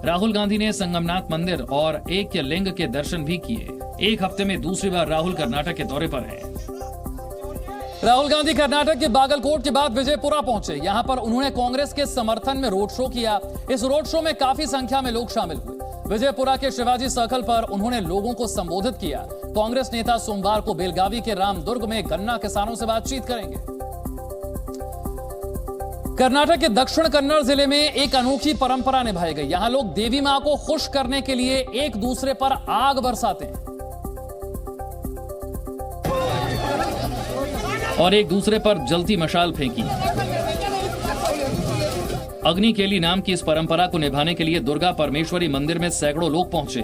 राहुल गांधी ने संगमनाथ मंदिर और एक लिंग के दर्शन भी किए। एक हफ्ते में दूसरी बार राहुल कर्नाटक के दौरे पर हैं। राहुल गांधी कर्नाटक के बागलकोट के बाद विजयपुरा पहुंचे। यहां पर उन्होंने कांग्रेस के समर्थन में रोड शो किया। इस रोड शो में काफी संख्या में लोग शामिल हुए। विजयपुरा के शिवाजी सर्कल पर उन्होंने लोगों को संबोधित किया। कांग्रेस नेता सोमवार को बेलगावी के रामदुर्ग में गन्ना किसानों से बातचीत करेंगे। कर्नाटक के दक्षिण कन्नड़ जिले में एक अनोखी परंपरा निभाई गई। यहां लोग देवी मां को खुश करने के लिए एक दूसरे पर आग बरसाते हैं और एक दूसरे पर जलती मशाल फेंकी। अग्निकेली नाम की इस परंपरा को निभाने के लिए दुर्गा परमेश्वरी मंदिर में सैकड़ों लोग पहुंचे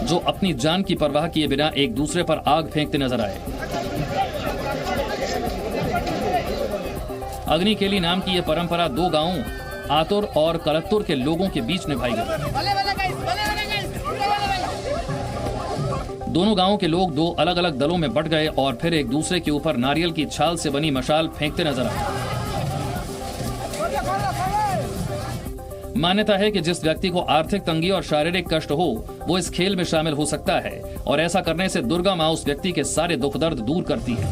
जो अपनी जान की परवाह किए बिना एक दूसरे पर आग फेंकते नजर आए। अग्निकेली नाम की यह परंपरा 2 गांवों आतुर और कलत्तुर के लोगों के बीच निभाई गई। दोनों गांवों के लोग 2 अलग अलग दलों में बंट गए और फिर एक दूसरे के ऊपर नारियल की छाल से बनी मशाल फेंकते नजर आए। मान्यता है कि जिस व्यक्ति को आर्थिक तंगी और शारीरिक कष्ट हो वो इस खेल में शामिल हो सकता है और ऐसा करने से दुर्गा मां उस व्यक्ति के सारे दुख दर्द दूर करती है।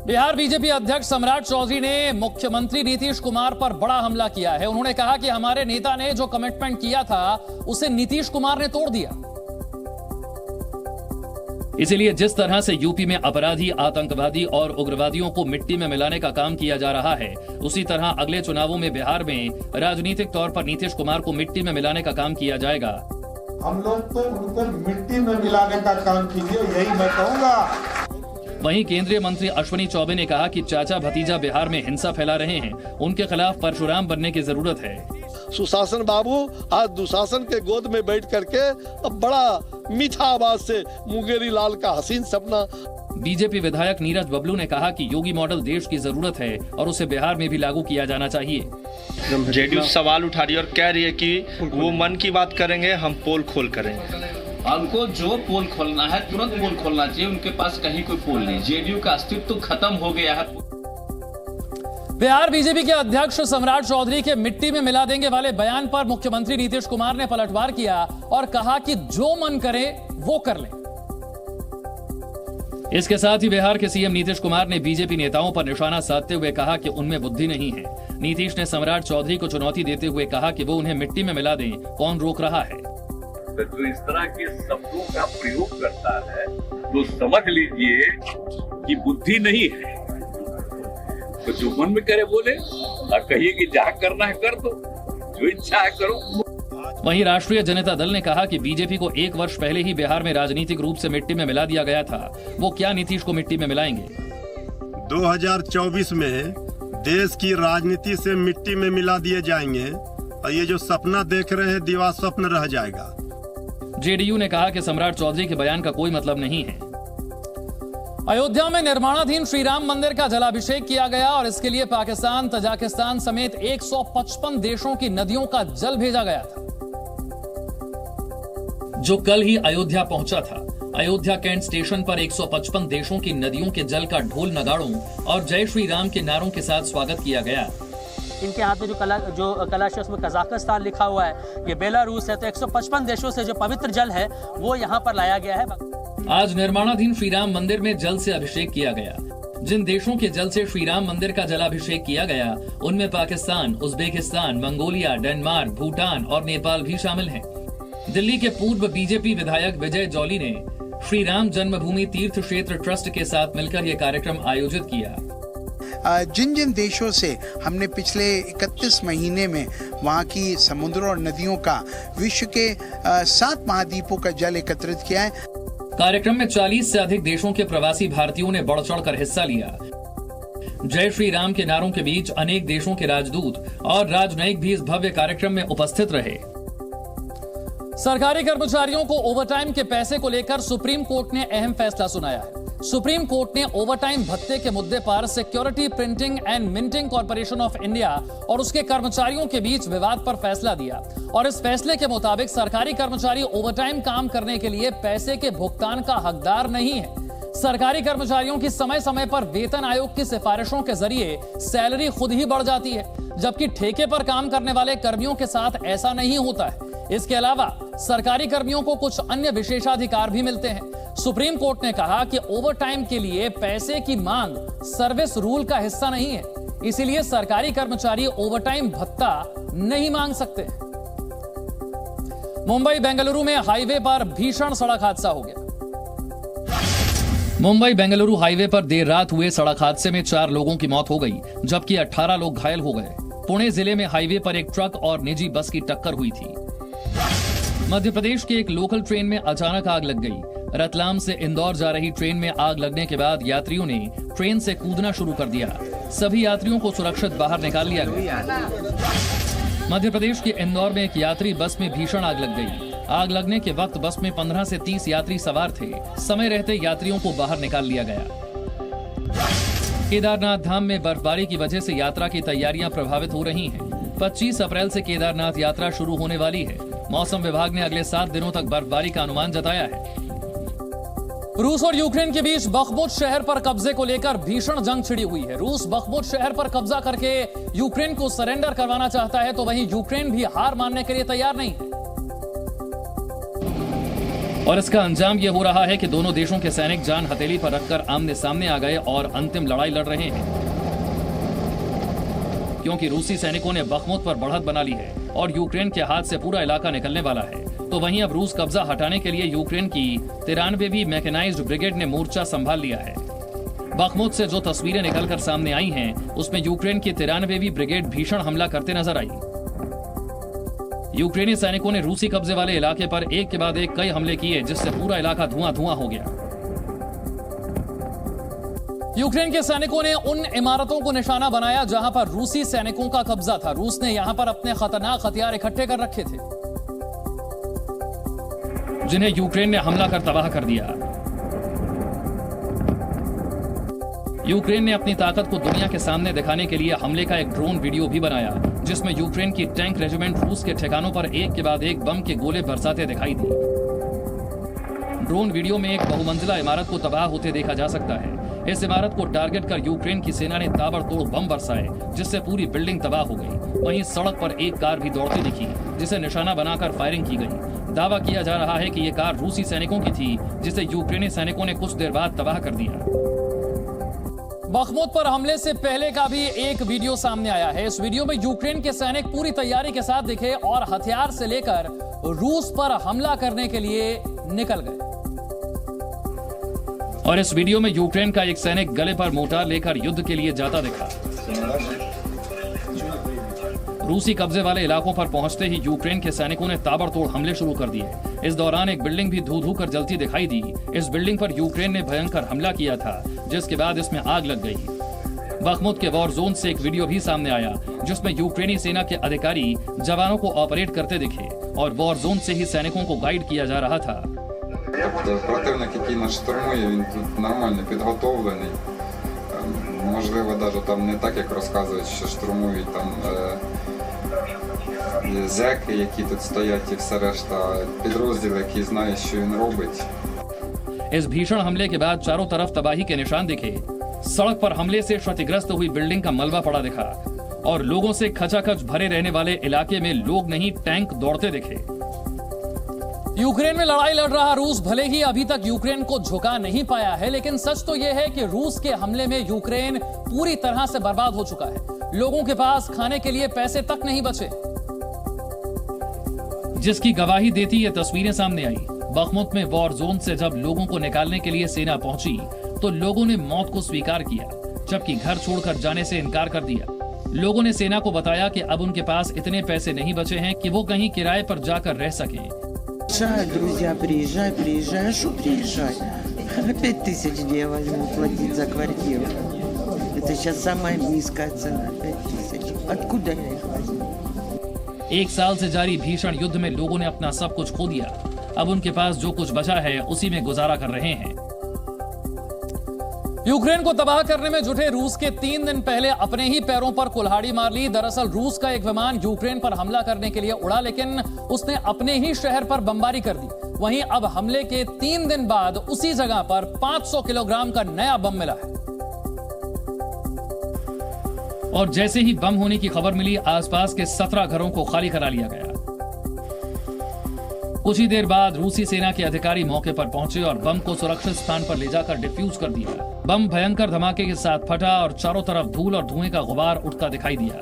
बिहार बीजेपी अध्यक्ष सम्राट चौधरी ने मुख्यमंत्री नीतीश कुमार पर बड़ा हमला किया है। उन्होंने कहा कि हमारे नेता ने जो कमिटमेंट किया था उसे नीतीश कुमार ने तोड़ दिया। इसीलिए जिस तरह से यूपी में अपराधी, आतंकवादी और उग्रवादियों को मिट्टी में मिलाने का काम किया जा रहा है, उसी तरह अगले चुनावों में बिहार में राजनीतिक तौर पर नीतीश कुमार को मिट्टी में मिलाने का काम किया जाएगा। हम लोग तो उनको मिट्टी में मिलाने का काम कीजिए, यही मैं कहूँगा। वहीं केंद्रीय मंत्री अश्विनी चौबे ने कहा कि चाचा भतीजा बिहार में हिंसा फैला रहे हैं, उनके खिलाफ परशुराम बनने की जरूरत है। सुशासन बाबू आज दुशासन के गोद में बैठ करके अब बड़ा मीठा आवाज से मुंगेरी लाल का हसीन सपना। बीजेपी विधायक नीरज बबलू ने कहा कि योगी मॉडल देश की जरूरत है और उसे बिहार में भी लागू किया जाना चाहिए। जेडीयू सवाल उठा रही है और कह रही है कि वो मन की बात करेंगे, हम पोल खोल करेंगे। उनको जो पोल खोलना है तुरंत पोल खोलना चाहिए, उनके पास कहीं कोई पोल नहीं। जेडीयू का अस्तित्व खत्म हो गया है। बिहार बीजेपी के अध्यक्ष सम्राट चौधरी के मिट्टी में मिला देंगे वाले बयान पर मुख्यमंत्री नीतीश कुमार ने पलटवार किया और कहा कि जो मन करे वो कर ले। इसके साथ ही बिहार के सीएम नीतीश कुमार ने बीजेपी नेताओं पर निशाना साधते हुए कहा कि उनमें बुद्धि नहीं है। नीतीश ने सम्राट चौधरी को चुनौती देते हुए कहा कि वो उन्हें मिट्टी में मिला दें, कौन रोक रहा है। जो इस तरह के शब्दों का प्रयोग करता है तो समझ लीजिए कि बुद्धि नहीं है। तो जो मन में करे बोले और कहिए कि जहाँ करना है कर दो, जो इच्छा है करो। वहीं राष्ट्रीय जनता दल ने कहा कि बीजेपी को 1 वर्ष पहले ही बिहार में राजनीतिक रूप से मिट्टी में मिला दिया गया था, वो क्या नीतीश को मिट्टी में मिलाएंगे। 2024 में देश की राजनीति से मिट्टी में मिला दिए जाएंगे और ये जो सपना देख रहे हैं दीवा स्वप्न रह जाएगा। जेडीयू ने कहा कि सम्राट चौधरी के बयान का कोई मतलब नहीं है। अयोध्या में निर्माणाधीन श्री राम मंदिर का जलाभिषेक किया गया और इसके लिए पाकिस्तान, तजाकिस्तान समेत 155 देशों की नदियों का जल भेजा गया था, जो कल ही अयोध्या पहुंचा था। अयोध्या कैंट स्टेशन पर 155 देशों की नदियों के जल का ढोल नगाड़ों और जय श्री राम के नारों के साथ स्वागत किया गया। इनके हाथ में जो कलश है उसमें कजाकिस्तान लिखा हुआ है, ये बेलारूस है। तो 155 देशों से जो पवित्र जल है वो यहाँ पर लाया गया है। आज निर्माणाधीन श्री राम मंदिर में जल से अभिषेक किया गया। जिन देशों के जल से श्री राम मंदिर का जलाभिषेक किया गया उनमें Pakistan, Uzbekistan, Mongolia, Denmark, Bhutan और नेपाल भी शामिल हैं। दिल्ली के पूर्व बीजेपी विधायक विजय जौली ने श्री राम जन्मभूमि तीर्थ क्षेत्र ट्रस्ट के साथ मिलकर यह कार्यक्रम आयोजित किया। जिन जिन देशों से हमने पिछले 31 महीने में वहाँ की समुद्रों और नदियों का विश्व के 7 महाद्वीपों का जल एकत्रित किया है। कार्यक्रम में 40 से अधिक देशों के प्रवासी भारतीयों ने बढ़ चढ़कर हिस्सा लिया। जय श्री राम के नारों के बीच अनेक देशों के राजदूत और राजनयिक भी इस भव्य कार्यक्रम में उपस्थित रहे। सरकारी कर्मचारियों को ओवरटाइम के पैसे को लेकर सुप्रीम कोर्ट ने अहम फैसला सुनाया है। सुप्रीम कोर्ट ने ओवरटाइम भत्ते के मुद्दे पर security printing and minting corporation of India और उसके कर्मचारियों के बीच विवाद पर फैसला दिया और इस फैसले के मुताबिक सरकारी कर्मचारी ओवरटाइम काम करने के लिए पैसे के भुगतान का हकदार नहीं है। सरकारी कर्मचारियों की समय समय पर वेतन आयोग की सिफारिशों के जरिए सैलरी खुद ही बढ़ जाती है, जबकि ठेके पर काम करने वाले कर्मियों के साथ ऐसा नहीं होता है। इसके अलावा सरकारी कर्मियों को कुछ अन्य विशेषाधिकार भी मिलते हैं। सुप्रीम कोर्ट ने कहा कि ओवरटाइम के लिए पैसे की मांग सर्विस रूल का हिस्सा नहीं है, इसीलिए सरकारी कर्मचारी ओवरटाइम भत्ता नहीं मांग सकते। मुंबई बेंगलुरु में हाईवे पर भीषण सड़क हादसा हो गया। मुंबई बेंगलुरु हाईवे पर देर रात हुए सड़क हादसे में 4 लोगों की मौत हो गई, जबकि 18 लोग घायल हो गए। पुणे जिले में हाईवे पर एक ट्रक और निजी बस की टक्कर हुई थी। मध्य प्रदेश की एक लोकल ट्रेन में अचानक आग लग गई। रतलाम से इंदौर जा रही ट्रेन में आग लगने के बाद यात्रियों ने ट्रेन से कूदना शुरू कर दिया। सभी यात्रियों को सुरक्षित बाहर निकाल लिया गया। मध्य प्रदेश के इंदौर में एक यात्री बस में भीषण आग लग गई। आग लगने के वक्त बस में 15 से 30 यात्री सवार थे। समय रहते यात्रियों को बाहर निकाल लिया गया। केदारनाथ धाम में बर्फबारी की वजह से यात्रा की तैयारियां प्रभावित हो रही हैं। 25 अप्रैल से केदारनाथ यात्रा शुरू होने वाली है। मौसम विभाग ने अगले 7 दिनों तक बर्फबारी का अनुमान जताया है। रूस और यूक्रेन के बीच बखमुत शहर पर कब्जे को लेकर भीषण जंग छिड़ी हुई है। रूस बखमुत शहर पर कब्जा करके यूक्रेन को सरेंडर करवाना चाहता है, तो वहीं यूक्रेन भी हार मानने के लिए तैयार नहीं है। और इसका अंजाम यह हो रहा है कि दोनों देशों के सैनिक जान हथेली पर रखकर आमने सामने आ गए और अंतिम लड़ाई लड़ रहे हैं, क्योंकि रूसी सैनिकों ने बखमुत पर बढ़त बना ली है और यूक्रेन के हाथ से पूरा इलाका निकलने वाला है। तो वहीं अब रूस कब्जा हटाने के लिए यूक्रेन की 93वीं मैकेनाइज्ड ब्रिगेड ने मोर्चा संभाल लिया है। बखमुत से जो तस्वीरें निकलकर सामने आई हैं, उसमें यूक्रेन की 93वीं ब्रिगेड भीषण हमला करते नजर आई। यूक्रेनी सैनिकों ने रूसी कब्जे वाले इलाके पर एक के बाद एक कई हमले किए, जिससे पूरा इलाका धुआं धुआं हो गया। यूक्रेन के सैनिकों ने उन इमारतों को निशाना बनाया जहां पर रूसी सैनिकों का कब्जा था। रूस ने यहां पर अपने खतरनाक हथियार इकट्ठे कर रखे थे, जिन्हें यूक्रेन ने हमला कर तबाह कर दिया। यूक्रेन ने अपनी ताकत को दुनिया के सामने दिखाने के लिए हमले का एक ड्रोन वीडियो भी बनाया, जिसमें यूक्रेन की टैंक रेजिमेंट रूस के ठिकानों पर एक के बाद एक बम के गोले बरसाते दिखाई दी। ड्रोन वीडियो में एक बहुमंजिला इमारत को तबाह होते देखा जा सकता है। इस इमारत को टारगेट कर यूक्रेन की सेना ने ताबड़तोड़ बम बरसाए, जिससे पूरी बिल्डिंग तबाह हो गई। वहीं सड़क पर एक कार भी दौड़ती दिखी, जिसे निशाना बनाकर फायरिंग की गई। दावा किया जा रहा है कि ये कार रूसी सैनिकों की थी, जिसे यूक्रेनी सैनिकों ने कुछ देर बाद तबाह कर दिया। बखमुत पर हमले से पहले का भी एक वीडियो सामने आया है। इस वीडियो में यूक्रेन के सैनिक पूरी तैयारी के साथ दिखे और हथियार से लेकर रूस पर हमला करने के लिए निकल गए। और इस वीडियो में यूक्रेन का एक सैनिक गले पर मोर्टार लेकर युद्ध के लिए जाता दिखा। रूसी कब्जे वाले इलाकों पर पहुंचते ही यूक्रेन के सैनिकों ने ताबड़तोड़ हमले शुरू कर दिए। इस दौरान एक बिल्डिंग भी धू धू कर जलती दिखाई दी। इस बिल्डिंग पर यूक्रेन ने भयंकर हमला किया था, जिसके बाद इसमें आग लग गई। बखमुत के वॉर जोन से एक वीडियो भी सामने आया, जिसमें यूक्रेनी सेना के अधिकारी जवानों को ऑपरेट करते दिखे और वॉर जोन से ही सैनिकों को गाइड किया जा रहा था। Противник, який нас штурмує, він тут нормально підготовлений. Можливо, навіть там не так, як розказують, що штурмують там зеки, які тут стоять, і все решта. Підрозділ, який знає, що він робить. इस भीषण हमले के बाद चारों तरफ तबाही के निशान दिखे। सड़क पर हमले से क्षतिग्रस्त हुई बिल्डिंग का मलबा पड़ा दिखा और लोगों से खचाखच भरे रहने वाले इलाके में लोग नहीं, टैंक दौड़ते दिखे। यूक्रेन में लड़ाई लड़ रहा रूस भले ही अभी तक यूक्रेन को झुका नहीं पाया है, लेकिन सच तो यह है कि रूस के हमले में यूक्रेन पूरी तरह से बर्बाद हो चुका है। लोगों के पास खाने के लिए पैसे तक नहीं बचे, जिसकी गवाही देती ये तस्वीरें सामने आई। बखमुत में वॉर जोन से जब लोगों को निकालने के लिए सेना पहुंची, तो लोगों ने मौत को स्वीकार किया, जबकि घर छोड़कर जाने से इनकार कर दिया। लोगों ने सेना को बताया कि अब उनके पास इतने पैसे नहीं बचे हैं कि वो कहीं किराए पर जाकर रह सकें। Друзья, приезжай, приезжай, а что приезжай? 5000 я возьму платить за квартиру. Это сейчас самая низкая цена, 5000. Откуда я их возьму? एक साल से जारी भीषण युद्ध में लोगों ने अपना सब कुछ खो दिया। अब उनके पास जो कुछ बचा है, उसी में गुजारा कर रहे हैं। यूक्रेन को तबाह करने में जुटे रूस के 3 दिन पहले अपने ही पैरों पर कुल्हाड़ी मार ली। दरअसल रूस का एक विमान यूक्रेन पर हमला करने के लिए उड़ा, लेकिन उसने अपने ही शहर पर बमबारी कर दी। वहीं अब हमले के 3 दिन बाद उसी जगह पर 500 किलोग्राम का नया बम मिला है। और जैसे ही बम होने की खबर मिली, आसपास के 17 घरों को खाली करा लिया गया। कुछ ही देर बाद रूसी सेना के अधिकारी मौके पर पहुंचे और बम को सुरक्षित स्थान पर ले जाकर डिफ्यूज कर दिया। बम भयंकर धमाके के साथ फटा और चारों तरफ धूल और धुएं का गुबार उठता दिखाई दिया।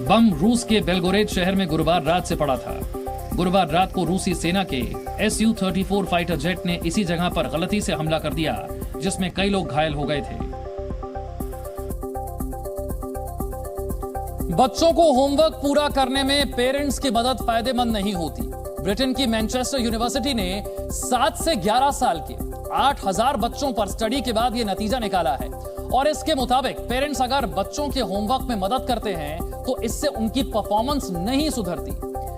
बम रूस के बेलगोरेद शहर में गुरुवार रात से पड़ा था। गुरुवार रात को रूसी सेना के Su-34 फाइटर जेट ने इसी जगह पर गलती से हमला कर दिया, जिसमें कई लोग घायल हो गए थे। बच्चों को होमवर्क पूरा करने में पेरेंट्स की मदद फायदेमंद नहीं होती। ब्रिटेन की मैनचेस्टर यूनिवर्सिटी ने 7 से 11 साल के 8000 बच्चों पर स्टडी के बाद यह नतीजा निकाला है और इसके मुताबिक पेरेंट्स अगर बच्चों के होमवर्क में मदद करते हैं तो इससे उनकी परफॉर्मेंस नहीं सुधरती।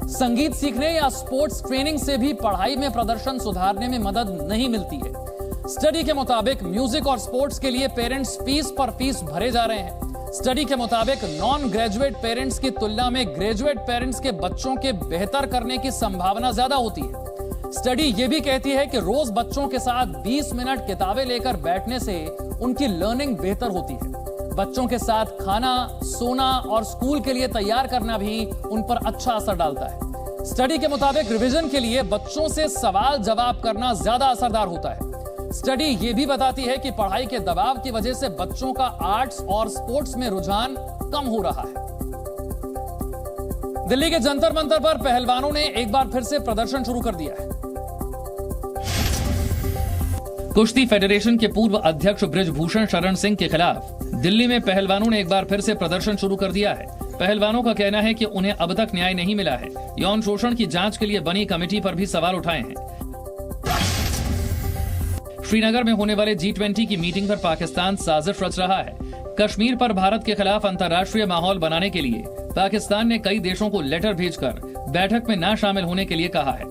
संगीत सीखने या स्पोर्ट्स ट्रेनिंग से भी पढ़ाई में प्रदर्शन सुधारने में मदद नहीं मिलती है। स्टडी के मुताबिक म्यूजिक और स्पोर्ट्स के लिए पेरेंट्स फीस पर फीस भरे जा रहे हैं। स्टडी के मुताबिक नॉन ग्रेजुएट पेरेंट्स की तुलना में ग्रेजुएट पेरेंट्स के बच्चों के बेहतर करने की संभावना ज्यादा होती है। स्टडी यह भी कहती है कि रोज बच्चों के साथ 20 मिनट किताबें लेकर बैठने से उनकी लर्निंग बेहतर होती है। बच्चों के साथ खाना, सोना और स्कूल के लिए तैयार करना भी उन पर अच्छा असर डालता है। स्टडी के मुताबिक रिवीजन के लिए बच्चों से सवाल जवाब करना ज्यादा असरदार होता है। स्टडी यह भी बताती है कि पढ़ाई के दबाव की वजह से बच्चों का आर्ट्स और स्पोर्ट्स में रुझान कम हो रहा है। दिल्ली के जंतर मंतर पर पहलवानों ने एक बार फिर से प्रदर्शन शुरू कर दिया है। कुश्ती फेडरेशन के पूर्व अध्यक्ष बृजभूषण शरण सिंह के खिलाफ दिल्ली में पहलवानों ने एक बार फिर से प्रदर्शन शुरू कर दिया है। पहलवानों का कहना है कि उन्हें अब तक न्याय नहीं मिला है। यौन शोषण की जांच के लिए बनी कमेटी पर भी सवाल उठाए हैं। श्रीनगर में होने वाले G20 की मीटिंग पर पाकिस्तान साजिश रच रहा है। कश्मीर पर भारत के खिलाफ अंतर्राष्ट्रीय माहौल बनाने के लिए पाकिस्तान ने कई देशों को लेटर भेजकर बैठक में न शामिल होने के लिए कहा है।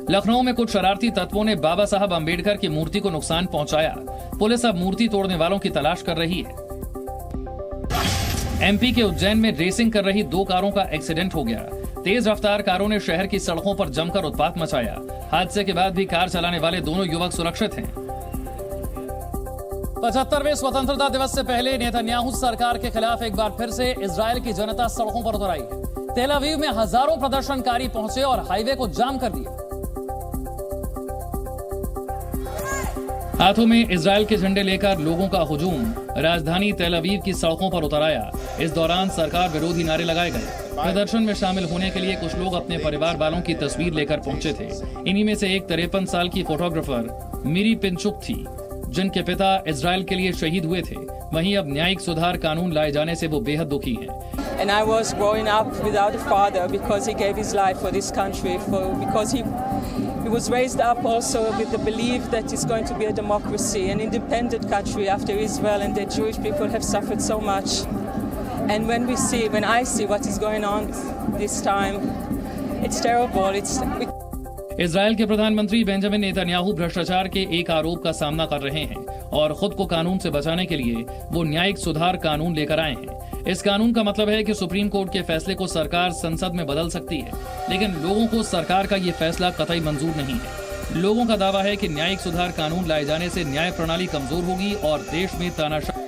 लखनऊ में कुछ शरारती तत्वों ने बाबा साहब अंबेडकर की मूर्ति को नुकसान पहुंचाया। पुलिस अब मूर्ति तोड़ने वालों की तलाश कर रही है। MP के उज्जैन में रेसिंग कर रही 2 कारों का एक्सीडेंट हो गया। तेज रफ्तार कारों ने शहर की सड़कों पर जमकर उत्पात मचाया। हादसे के बाद भी कार चलाने वाले दोनों युवक सुरक्षित हैं। 75वें स्वतंत्रता दिवस से पहले नेतन्याहू सरकार के खिलाफ एक बार फिर से इजरायल की जनता सड़कों पर उतर आई है। तेल अवीव में हजारों प्रदर्शनकारी पहुंचे और हाईवे को जाम कर दिया। हाथों में इजरायल के झंडे लेकर लोगों का हुजूम राजधानी तेल अवीव की सड़कों पर उतर आया। इस दौरान सरकार विरोधी नारे लगाए गए। प्रदर्शन में शामिल होने के लिए कुछ लोग अपने परिवार वालों की तस्वीर लेकर पहुंचे थे। इन्हीं में से एक 53 साल की फोटोग्राफर मिरी पिंचुक थी, जिनके पिता इजरायल के लिए शहीद हुए थे। वहीं अब न्यायिक सुधार कानून लाए जाने से वो बेहद दुखी हैं। And I was growing up without a father because he gave his life for this country, because he was raised up also with the belief that it's going to be a democracy, an independent country after Israel, and the Jewish people have suffered so much. And when I see what is going on this time, it's terrible. Israel के प्रधानमंत्री Benjamin Netanyahu भ्रष्टाचार के एक आरोप का सामना कर रहे हैं और खुद को कानून से बचाने के लिए वो न्यायिक सुधार कानून लेकर आए हैं। इस कानून का मतलब है कि सुप्रीम कोर्ट के फैसले को सरकार संसद में बदल सकती है, लेकिन लोगों को सरकार का ये फैसला कतई मंजूर नहीं है। लोगों का दावा है कि न्यायिक सुधार कानून लाए जाने से न्याय प्रणाली कमजोर होगी और देश में तानाशाही।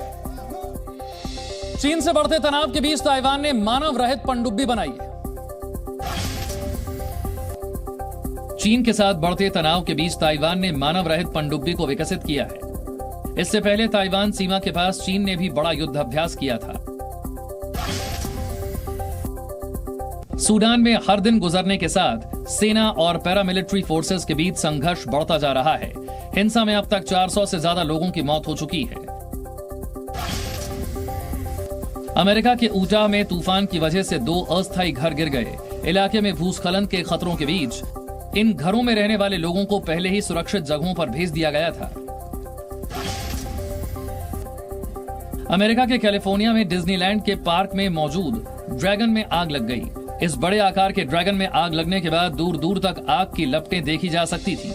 चीन से बढ़ते तनाव के बीच ताइवान ने मानव रहित पनडुब्बी बनाई है। चीन के साथ बढ़ते तनाव के बीच ताइवान ने मानव रहित पनडुब्बी को विकसित किया है। इससे पहले ताइवान सीमा के पास चीन ने भी बड़ा युद्धाभ्यास किया था। सूडान में हर दिन गुजरने के साथ सेना और पैरामिलिट्री फोर्सेस के बीच संघर्ष बढ़ता जा रहा है। हिंसा में अब तक 400 से ज्यादा लोगों की मौत हो चुकी है। अमेरिका के ऊटा में तूफान की वजह से 2 अस्थायी घर गिर गए। इलाके में भूस्खलन के खतरों के बीच इन घरों में रहने वाले लोगों को पहले ही सुरक्षित जगहों पर भेज दिया गया था। अमेरिका के कैलिफोर्निया में डिज्नीलैंड के पार्क में मौजूद ड्रैगन में आग लग गई। इस बड़े आकार के ड्रैगन में आग लगने के बाद दूर दूर तक आग की लपटें देखी जा सकती थी।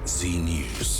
Z News।